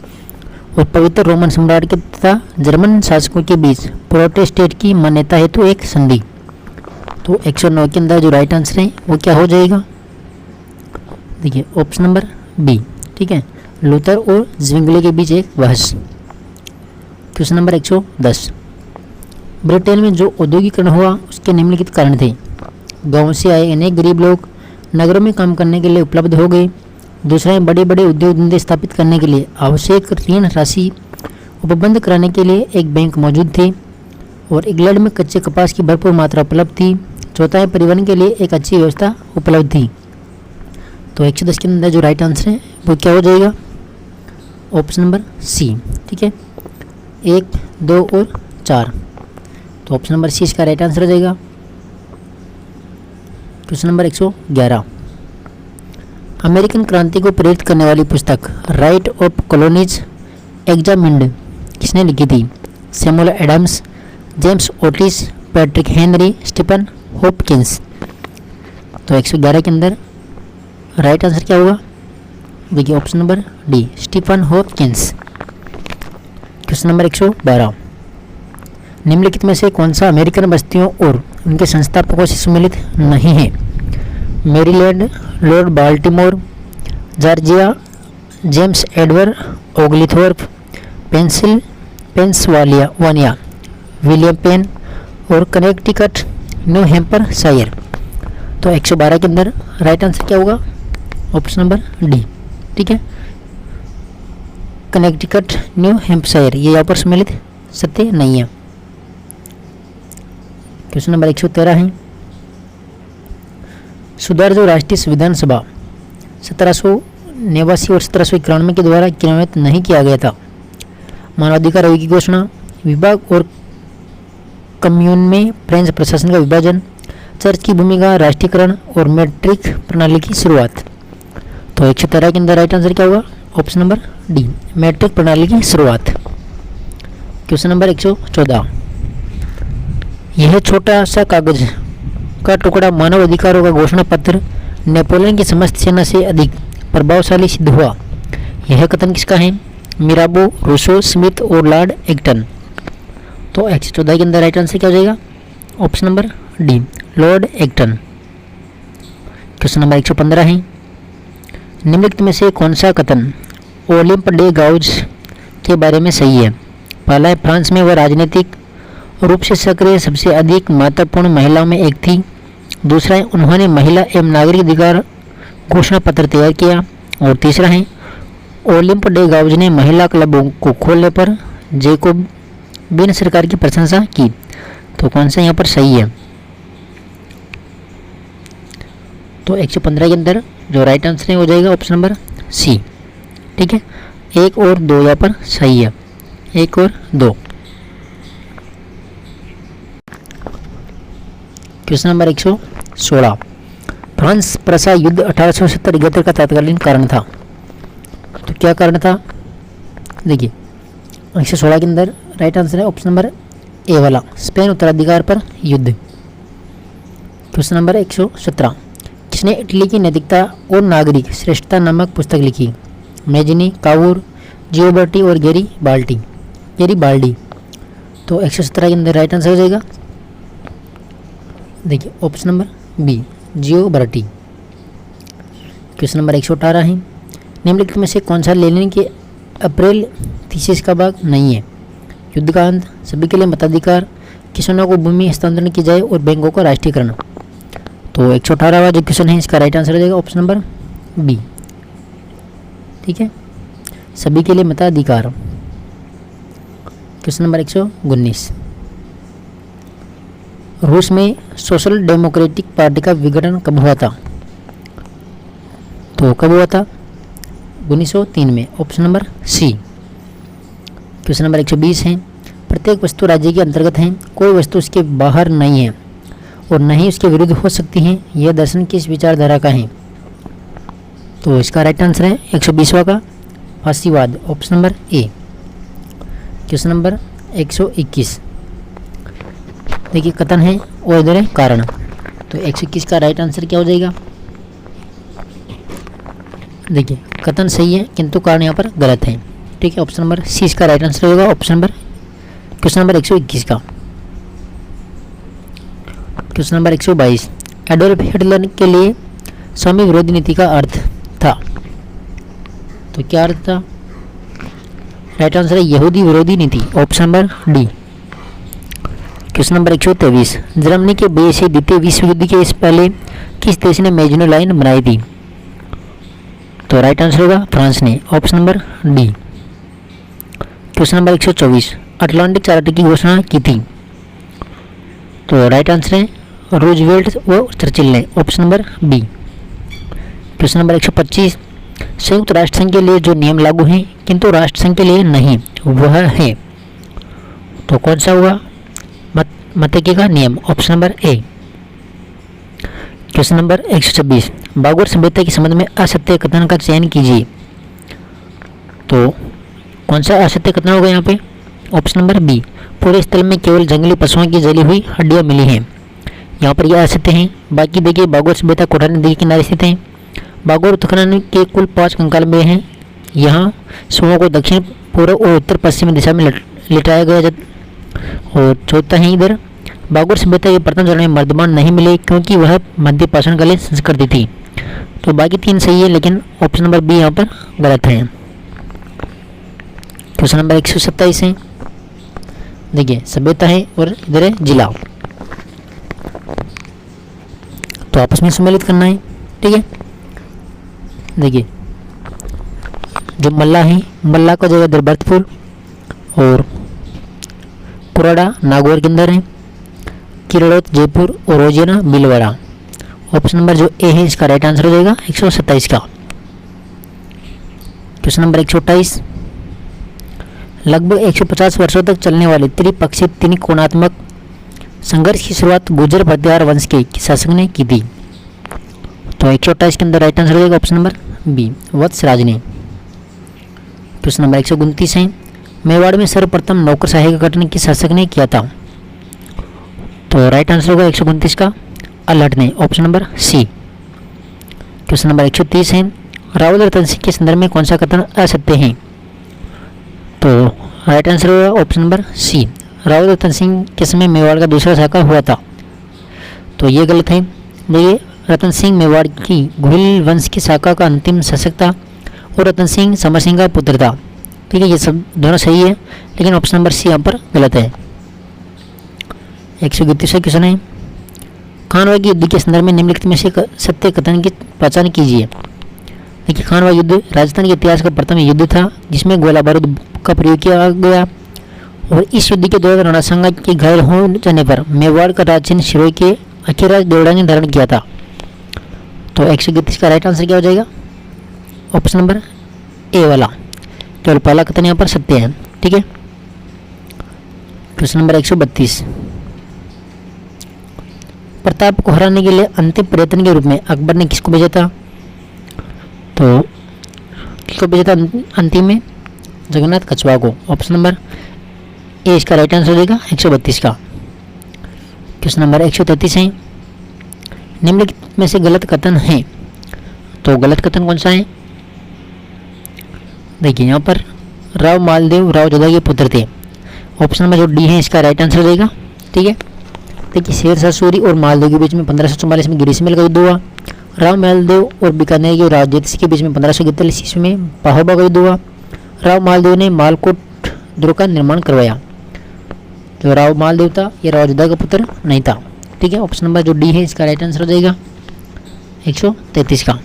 और पवित्र रोमन सम्राट के तथा जर्मन शासकों के बीच प्रोटेस्टेंट की मान्यता हेतु एक संधि। तो 109 के अंदर जो राइट आंसर है वो क्या हो जाएगा? देखिए ऑप्शन नंबर बी। ठीक है, लूथर और ज्विंगली के बीच एक बहस। Question number 110। ब्रिटेन में जो औद्योगिकरण हुआ उसके निम्नलिखित कारण थे। गाँव से आए अनेक गरीब लोग नगरों में काम करने के लिए उपलब्ध हो गए। दूसरा है बड़े बड़े उद्योग धंधे स्थापित करने के लिए आवश्यक ऋण राशि उपबंध कराने के लिए एक बैंक मौजूद थे। और इंग्लैंड में कच्चे कपास की भरपूर मात्रा उपलब्ध थी। चौथा है परिवहन के लिए एक अच्छी व्यवस्था उपलब्ध थी। तो 110 के अंदर जो राइट आंसर है वो क्या हो जाएगा? Option number C. ठीक है, 1, 2 और 4। तो ऑप्शन नंबर सी इसका राइट आंसर हो जाएगा। Question number 111। अमेरिकन क्रांति को प्रेरित करने वाली पुस्तक राइट ऑफ कॉलोनीज एग्जामिन्ड किसने लिखी थी? Samuel Adams, James Otis, Patrick Henry, Stephen Hopkins. तो 111 के अंदर राइट आंसर क्या होगा? देखिए option number D, Stephen Hopkins. Question number 112। निम्नलिखित में से कौन सा अमेरिकन बस्तियों और उनके संस्थापकों से सम्मिलित नहीं है? Maryland, Lord Baltimore, Georgia, James Edward Oglethorpe, Pennsylvania, William Penn और कनेक्टिकट, न्यू हैम्पशायर। तो 112 के अंदर राइट आंसर क्या होगा? Option number D. ठीक है, कनेक्टिकट, न्यू हैम्पशायर ये यहाँ पर सम्मिलित सत्य नहीं है। क्वेश्चन नंबर 113 है सुधार जो राष्ट्रीय संविधान सभा 1789 और 1791 के द्वारा क्रियान्वित नहीं किया गया था। मानवाधिकार आयोग की घोषणा, विभाग और कम्यून में फ्रेंच प्रशासन का विभाजन, चर्च की भूमिका, राष्ट्रीयकरण और मैट्रिक प्रणाली की शुरुआत। तो 113 के अंदर राइट आंसर क्या होगा? ऑप्शन नंबर डी, मैट्रिक प्रणाली की शुरुआत। Question number 114। यह छोटा सा कागज का टुकड़ा मानव अधिकारों का घोषणा पत्र नेपोलियन की समस्त सेना से अधिक प्रभावशाली सिद्ध हुआ। यह कथन किसका है? मिराबो, रूसो, स्मिथ और लॉर्ड एक्टन। तो 114 के अंदर राइट आंसर क्या हो जाएगा? Option number D, Lord Acton. Question number 115 है निम्नलिखित में से कौन सा कथन ओलिम्प डे गाउज के बारे में सही है? पहला है फ्रांस में वह राजनीतिक रूप से सक्रिय सबसे अधिक महत्वपूर्ण महिलाओं में एक थी। दूसरा है उन्होंने महिला एवं नागरिक अधिकार घोषणा पत्र तैयार किया। और तीसरा है ओलिम्प डे गाउज ने महिला क्लबों को खोलने पर जैकोबिन सरकार की प्रशंसा की। तो कौन सा यहाँ पर सही है? तो 115 के अंदर जो राइट आंसर है हो जाएगा ऑप्शन नंबर सी। ठीक है, 1 और 2 यहाँ पर सही है, 1 और 2। क्वेश्चन नंबर 116, फ्रांस प्रसा युद्ध 1870-71 का तत्कालीन कारण था। तो क्या कारण था? देखिए 116 के अंदर राइट आंसर है ऑप्शन नंबर ए वाला, स्पेन उत्तराधिकार पर युद्ध। क्वेश्चन नंबर 117, किसने इटली की नैतिकता और नागरिक श्रेष्ठता नामक पुस्तक लिखी? मेजिनी, कावूर, जियोबर्टी और गेरिबाल्डी। तो 117 के अंदर राइट आंसर हो जाएगा, देखिए option number B, Gioberti. Question number 118 है, निम्नलिखित में से कौन सा लेनिन के अप्रैल थीसिस का भाग नहीं है? युद्ध का अंत, सभी के लिए मताधिकार, किसानों को भूमि हस्तांतरण की जाए और बैंकों का राष्ट्रीयकरण। तो 118वां जो क्वेश्चन है इसका राइट आंसर हो जाएगा ऑप्शन नंबर बी। ठीक है, सभी के लिए मताधिकार। क्वेश्चन नंबर 119, रूस में सोशल डेमोक्रेटिक पार्टी का विघटन कब हुआ था? तो कब हुआ था? 1903 में, option number C. Question number 120 है, प्रत्येक वस्तु राज्य के अंतर्गत है, कोई वस्तु उसके बाहर नहीं है और न ही उसके विरुद्ध हो सकती है, यह दर्शन किस विचारधारा का है? तो इसका राइट आंसर है 120वां का, फासीवाद, option number A. Question number 121, देखिए कथन है और इधर है कारण। तो 121 का राइट आंसर क्या हो जाएगा? देखिए कथन सही है किंतु कारण यहाँ पर गलत है। ठीक है, ऑप्शन नंबर सी इसका राइट आंसर होगा, ऑप्शन नंबर क्वेश्चन नंबर 121 का। क्वेश्चन नंबर 122, एडोल्फ हिटलर के लिए स्वामी विरोधी नीति का अर्थ था। तो क्या अर्थ था? राइट आंसर है यहूदी विरोधी नीति, option number D. Question number 123, Germany के बेस से द्वितीय विश्व युद्ध के इस पहले किस देश ने मेजिनो लाइन बनाई थी? तो राइट आंसर होगा फ्रांस ने, option number D. Question number 124, Atlantic Charter की घोषणा की थी। तो राइट आंसर है रूजवेल्ट व चर्चिल ने, option number B. Question number 125, संयुक्त राष्ट्र संघ के लिए जो नियम लागू हैं किंतु राष्ट्र संघ के लिए नहीं, वह है। तो कौन सा हुआ? मतैक्य का नियम, option number A. Question number 126, Bagor सभ्यता के संबंध में असत्य कथन का चयन कीजिए। तो कौन सा असत्य कथन होगा यहाँ पे? ऑप्शन नंबर बी, पूरे स्थल में केवल जंगली पशुओं की जली हुई हड्डियाँ मिली हैं। यहाँ पर यह असत्य हैं। बाकी देखिए बागोर सभ्यता कोटा नदी के किनारे स्थित है। बागोर उत्खनन के कुल 5 कंकाल में हैं। यहाँ सुओं को दक्षिण पूर्व और उत्तर पश्चिमी दिशा में लिटाया गया। और चौथा है इधर बागोर सभ्यता के प्रथम चरण में मर्दमान नहीं मिले क्योंकि वह मध्य पाषाणकालीन संस्कृति थी। तो बाकी 3 सही है लेकिन ऑप्शन नंबर बी यहाँ पर गलत है। क्वेश्चन नंबर 127 है, देखिए सभ्यता है और इधर है जिला, तो आपस में सम्मिलित करना है। ठीक है, देखिए जो मल्ला है, मल्ला का जगह भरतपुर और पुराड़ा नागौर के अंदर है, किरड़ोत जयपुर और रोजिना भीलवाड़ा। ऑप्शन नंबर जो ए है इसका राइट आंसर हो जाएगा 127 का। क्वेश्चन नंबर 128, लगभग 150 वर्षों तक चलने वाले त्रिपक्षीय त्रिकोणात्मक संघर्ष की शुरुआत गुर्जर भरतियार वंश के शासक ने की थी। तो 128 के अंदर राइट आंसर हो जाएगा ऑप्शन नंबर बी, वत्सराज ने। क्वेश्चन नंबर 129 है, मेवाड़ में सर्वप्रथम नौकरशाही का गठन किस शासक ने किया था? तो राइट आंसर होगा 129 का, अल्हट ने, option number C. Question number 130 है, रावल रतन सिंह के संदर्भ में कौन सा कथन असत्य है? तो राइट आंसर होगा ऑप्शन नंबर सी, रावल रतन सिंह के समय मेवाड़ का दूसरा शाखा हुआ था। तो ये गलत है। देखिए रतन सिंह मेवाड़ की घुइल वंश की शाखा का अंतिम शासक था और रतन सिंह समर सिंह का पुत्र था। ठीक है, ये सब दोनों सही है लेकिन ऑप्शन नंबर सी यहाँ पर गलत है। 131 क्वेश्चन है, खानवा के युद्ध के संदर्भ में निम्नलिखित में से सत्य कथन की पहचान कीजिए। देखिए, खानवा युद्ध राजस्थान के इतिहास का प्रथम युद्ध था जिसमें गोला बारूद का प्रयोग किया गया और इस युद्ध के दौरान राणा सांगा के घायल हो जाने पर मेवाड़ का राज चिन्ह शिरोई के अखीराज देवड़ा ने धारण किया था। तो 131 का राइट आंसर क्या हो जाएगा? ऑप्शन नंबर ए वाला, केवल पहला कथन यहाँ पर सत्य है। ठीक है, क्वेश्चन नंबर 132, प्रताप को हराने के लिए अंतिम प्रयत्न के रूप में अकबर ने किसको भेजा था? तो किसको भेजा था अंतिम में? जगन्नाथ कछुआ को। ऑप्शन नंबर ए इसका राइट आंसर हो जाएगा 132 का। क्वेश्चन नंबर 133 है, निम्नलिखित में से गलत कथन है। तो गलत कथन कौन सा है? देखिए, यहाँ पर राव मालदेव राव जोधा के पुत्र थे। ऑप्शन नंबर जो डी है इसका राइट आंसर हो जाएगा। ठीक है, देखिए, शेरशाह सूरी और मालदेव के बीच में 1544 में गिरी से मिलकर युद्ध हुआ। राव मालदेव और बीकानेर के राव जयत सिंह के बीच में 1541 ईस्वी में पाहोबा का युद्ध हुआ। राव मालदेव ने मालकोट दुर्ग का निर्माण करवाया। जो राव मालदेव था ये राव जोधा का पुत्र नहीं था। ठीक है, ऑप्शन नंबर जो डी है इसका राइट आंसर हो जाएगा 133 का।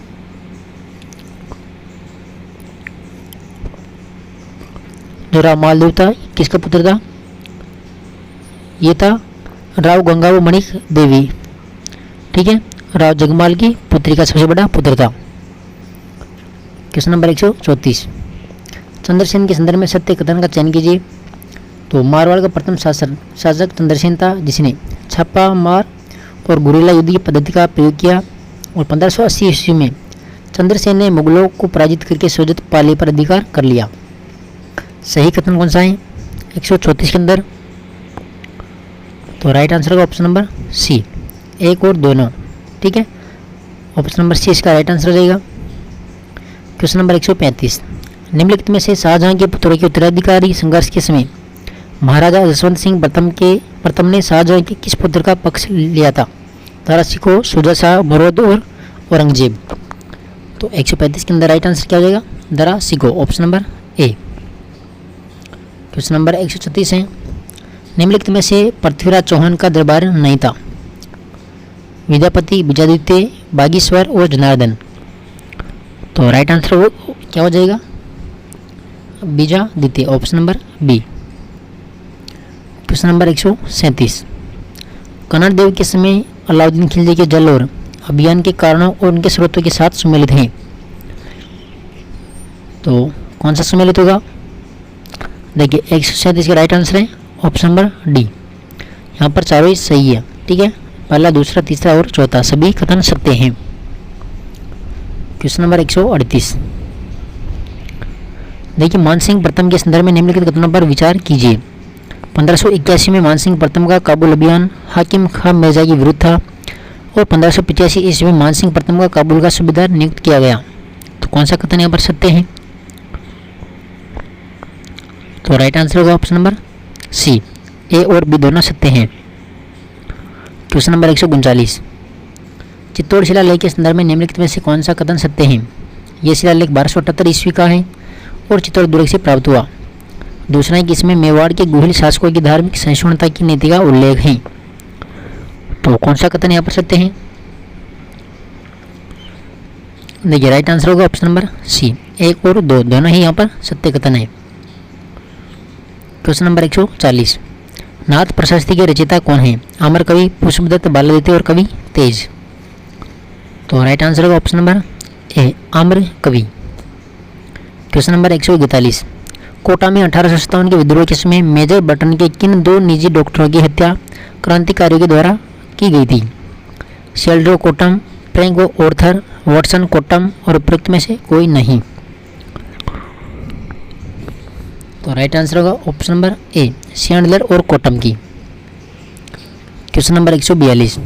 जो राव मालदेव था किसका पुत्र था? ये था राव गंगाऊ मणिक देवी। ठीक है, राव जगमाल की पुत्री का सबसे बड़ा पुत्र था। क्वेश्चन नंबर 134, चंद्रसेन के संदर्भ में सत्य कथन का चयन कीजिए। तो मारवाड़ का प्रथम शासक चंद्रसेन था जिसने छापा मार और गुरिल्ला युद्ध की पद्धति का प्रयोग किया और 1580 ईस्वी में चंद्रसेन ने मुगलों को पराजित करके सोजत पाली पर अधिकार कर लिया। सही कथन कौन सा है 134 के अंदर? तो राइट आंसर का ऑप्शन नंबर सी, एक और दोनों। ठीक है, ऑप्शन नंबर सी इसका राइट आंसर हो जाएगा। क्वेश्चन नंबर 135, निम्नलिखित में से शाहजहां के पुत्रों के उत्तराधिकारी संघर्ष के समय महाराजा जसवंत सिंह प्रथम ने शाहजहां के किस पुत्र का पक्ष लिया था? दारा शिकोह, शुजा शाह, मरवत और औरंगजेब। तो 135 के अंदर राइट आंसर क्या हो जाएगा? Dara Shikoh, option number A. Question number 136 है, निम्नलिखित में से पृथ्वीराज चौहान का दरबार नहीं था? विद्यापति, विजयादित्य, बागेश्वर और जनार्दन। तो राइट आंसर क्या हो जाएगा? Vijayaditya, option number B. Question number 137, Kanhad Dev के समय अलाउद्दीन खिलजी के जल और अभियान के कारणों और उनके स्रोतों के साथ सम्मिलित हैं। तो कौन सा सम्मिलित होगा? देखिए, 137 का राइट आंसर है ऑप्शन नंबर डी। यहाँ पर चारों ही सही है। ठीक है, पहला, दूसरा, तीसरा और चौथा सभी कथन सत्य हैं। क्वेश्चन नंबर 138, देखिए, मानसिंह प्रथम के संदर्भ में निम्नलिखित कथनों पर विचार कीजिए। 1581 में मानसिंह प्रथम का काबुल अभियान हाकिम खां मिर्जा के विरुद्ध था और 1585 ईस्वी में मानसिंह प्रथम का काबुल का सूबेदार नियुक्त किया गया। तो कौन सा कथन यहाँ पर सत्य है? तो राइट आंसर होगा ऑप्शन नंबर सी, ए और बी दोनों सत्य हैं। क्वेश्चन नंबर 139, चित्तौड़ शिलालेख के संदर्भ में निम्नलिखित में से कौन सा कथन सत्य है? यह शिलालेख 1278 ईस्वी का है और चित्तौड़ दुर्ग से प्राप्त हुआ। दूसरा है कि इसमें मेवाड़ के गुहिल शासकों की धार्मिक सहिष्णुता की नीति का उल्लेख है। तो कौन सा कथन यहाँ पर सत्य है? देखिए, राइट आंसर होगा ऑप्शन नंबर सी, एक और दो दोनों ही यहाँ पर सत्य कथन है। क्वेश्चन नंबर 140, नाथ प्रशस्ति के रचयिता कौन है? अमर कवि, पुष्पदत्त बालादित्य और कवि तेज। तो राइट आंसर होगा ऑप्शन नंबर ए, अमर कवि। क्वेश्चन नंबर 141, कोटा में 1857 के विद्रोह के समय मेजर बटन के किन दो निजी डॉक्टरों की हत्या क्रांतिकारियों के द्वारा की गई थी? शेल्ड्रो कोटम, फ्रैंक ऑर्थर, वॉटसन कोटम और उपयुक्त में से कोई नहीं। तो राइट आंसर होगा ऑप्शन नंबर ए, शेंडलर और कोटम की। क्वेश्चन नंबर 142,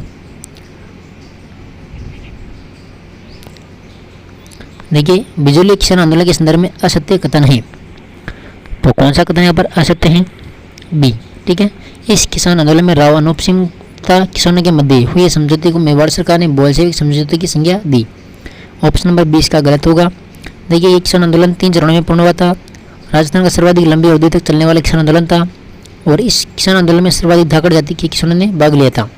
देखिए, बिजली किसान आंदोलन के संदर्भ में असत्य कथन है। तो कौन सा कथन यहाँ पर असत्य है? बी। ठीक है, इस किसान आंदोलन में राव अनूप सिंह तथा किसानों के मध्य हुए समझौते को मेवाड़ सरकार ने बोल्शेविक समझौते की संज्ञा दी। ऑप्शन नंबर 20 का गलत होगा। देखिए, ये किसान आंदोलन 3 चरणों में पूर्ण हुआ था। राजस्थान का सर्वाधिक लंबी अवधि तक चलने वाला किसान आंदोलन था और इस किसान आंदोलन में सर्वाधिक धाकड़ जाति के किसानों ने भाग लिया था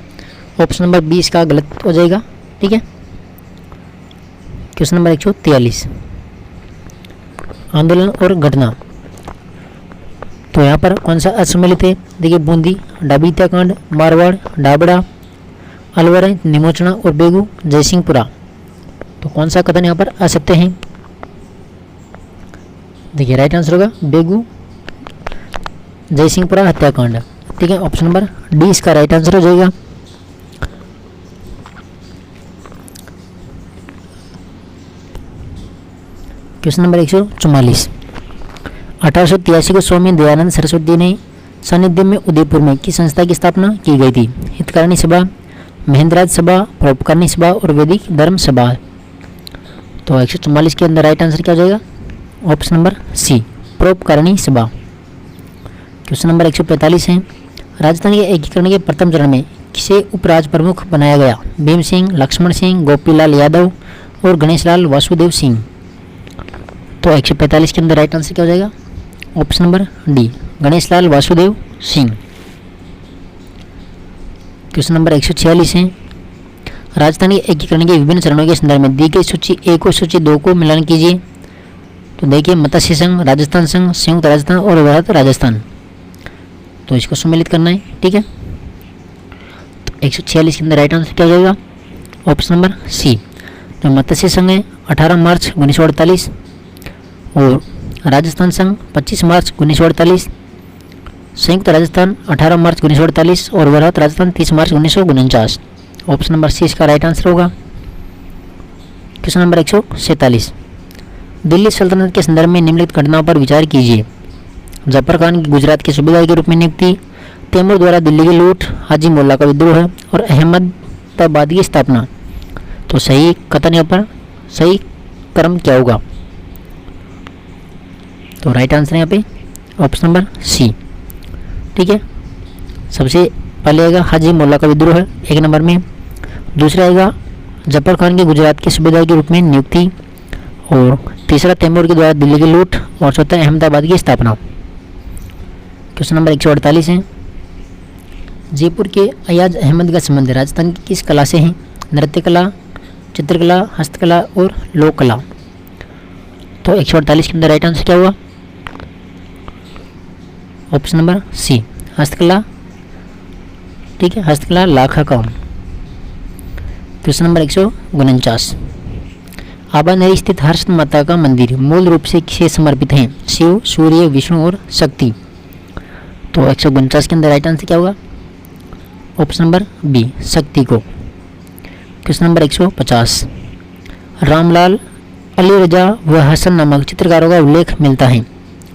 ऑप्शन नंबर 20 का गलत हो जाएगा। ठीक है, क्वेश्चन नंबर 143, आंदोलन और घटना। तो यहाँ पर कौन सा असम्मिलित है? देखिए बूंदी, डाबी हत्याकांड, मारवाड़, डाबड़ा, अलवर, निमोचना और बेगू जयसिंहपुरा। तो कौन सा कथन यहाँ पर असत्य है? देखिए राइट आंसर होगा बेगू जयसिंहपुरा हत्याकांड। ठीक है, ऑप्शन नंबर डी इसका राइट आंसर हो जाएगा। क्वेश्चन नंबर 144, 1883 को स्वामी दयानंद सरस्वती ने सानिध्य में उदयपुर में किस संस्था की स्थापना की गई थी? हितकारिणी सभा, महेंद्रराज सभा, परोपकारिणी सभा और वैदिक धर्म सभा। तो 144 के अंदर राइट आंसर क्या हो जाएगा? ऑप्शन नंबर सी, परोपकारिणी सभा। क्वेश्चन नंबर 145 है, राजस्थान के एकीकरण के प्रथम चरण में किसे उपराज प्रमुख बनाया गया? भीम सिंह, लक्ष्मण सिंह, गोपीलाल यादव और गणेशलाल वासुदेव सिंह। तो 145 के अंदर राइट आंसर क्या हो जाएगा? Option number D, Ganeshlal Vasudev Singh. Question number 146 है, राजस्थान के एकीकरण के विभिन्न चरणों के संदर्भ में दी गई सूची 1 और सूची 2 को मिलान कीजिए। तो देखिए मत्स्य संघ, राजस्थान संघ, संयुक्त राजस्थान और वृहत राजस्थान। तो इसको सम्मिलित करना है। ठीक है, तो 146 के अंदर राइट आंसर क्या हो जाएगा? ऑप्शन नंबर सी, तो मत्स्य संघ है 18 मार्च 1948 और राजस्थान संघ 25 मार्च 1948, संयुक्त राजस्थान 18 मार्च 1948 और वृहत राजस्थान 30 मार्च 1949। ऑप्शन नंबर सी इसका राइट आंसर होगा। क्वेश्चन नंबर 147, दिल्ली सल्तनत के संदर्भ में निम्नलिखित घटनाओं पर विचार कीजिए। जफर खान की गुजरात के सूबेदार के रूप में नियुक्ति, तैमूर द्वारा दिल्ली की लूट, हाजी मोल्ला का विद्रोह और अहमदाबाद की स्थापना। तो सही कथन यहाँ पर सही क्रम क्या होगा? तो राइट आंसर है यहाँ पे ऑप्शन नंबर सी। ठीक है, सबसे पहले आएगा हाजी मोल्ला का विद्रोह 1 नंबर में, दूसरा आएगा जफर खान के गुजरात के सूबेदार के रूप में नियुक्ति और तीसरा तैमूर के द्वारा दिल्ली की लूट और चौथा अहमदाबाद की स्थापना। क्वेश्चन नंबर 148 है, जयपुर के अयाज अहमद का संबंध राजस्थान की किस कला से है? नृत्य कला, चित्रकला, हस्तकला और लोक कला। तो 148 के अंदर राइट आंसर क्या हुआ? ऑप्शन नंबर सी, हस्तकला। ठीक है, हस्तकला, लाखा काम। क्वेश्चन नंबर 149, आबानेरी स्थित हर्ष माता का मंदिर मूल रूप से किसे समर्पित है? शिव, सूर्य, विष्णु और शक्ति। तो 149 के अंदर राइट आंसर क्या होगा? ऑप्शन नंबर बी, शक्ति को। क्वेश्चन नंबर 150, रामलाल, अली रजा व हसन नामक चित्रकारों का उल्लेख मिलता है।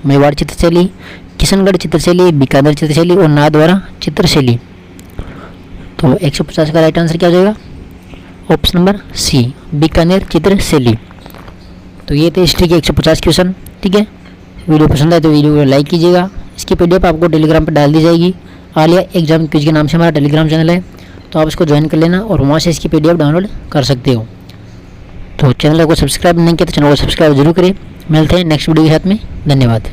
मेवाड़ चित्रशैली, किशनगढ़ चित्रशैली, बीकानेर चित्रशैली और नाथद्वारा चित्रशैली। तो 150 का राइट आंसर क्या हो जाएगा? ऑप्शन नंबर सी, बीकानेर चित्रशैली। तो ये थे हिस्ट्री के 150 क्वेश्चन। ठीक है, वीडियो पसंद आए तो वीडियो को लाइक कीजिएगा। इसकी पीडीएफ आपको टेलीग्राम पर डाल दी जाएगी। आलिया एग्जाम क्विज के नाम से हमारा टेलीग्राम चैनल है, तो आप इसको ज्वाइन कर लेना और वहाँ से इसकी पीडीएफ डाउनलोड कर सकते हो। तो चैनल को सब्सक्राइब नहीं किया तो चैनल को सब्सक्राइब जरूर करें। मिलते हैं नेक्स्ट वीडियो के साथ में। धन्यवाद।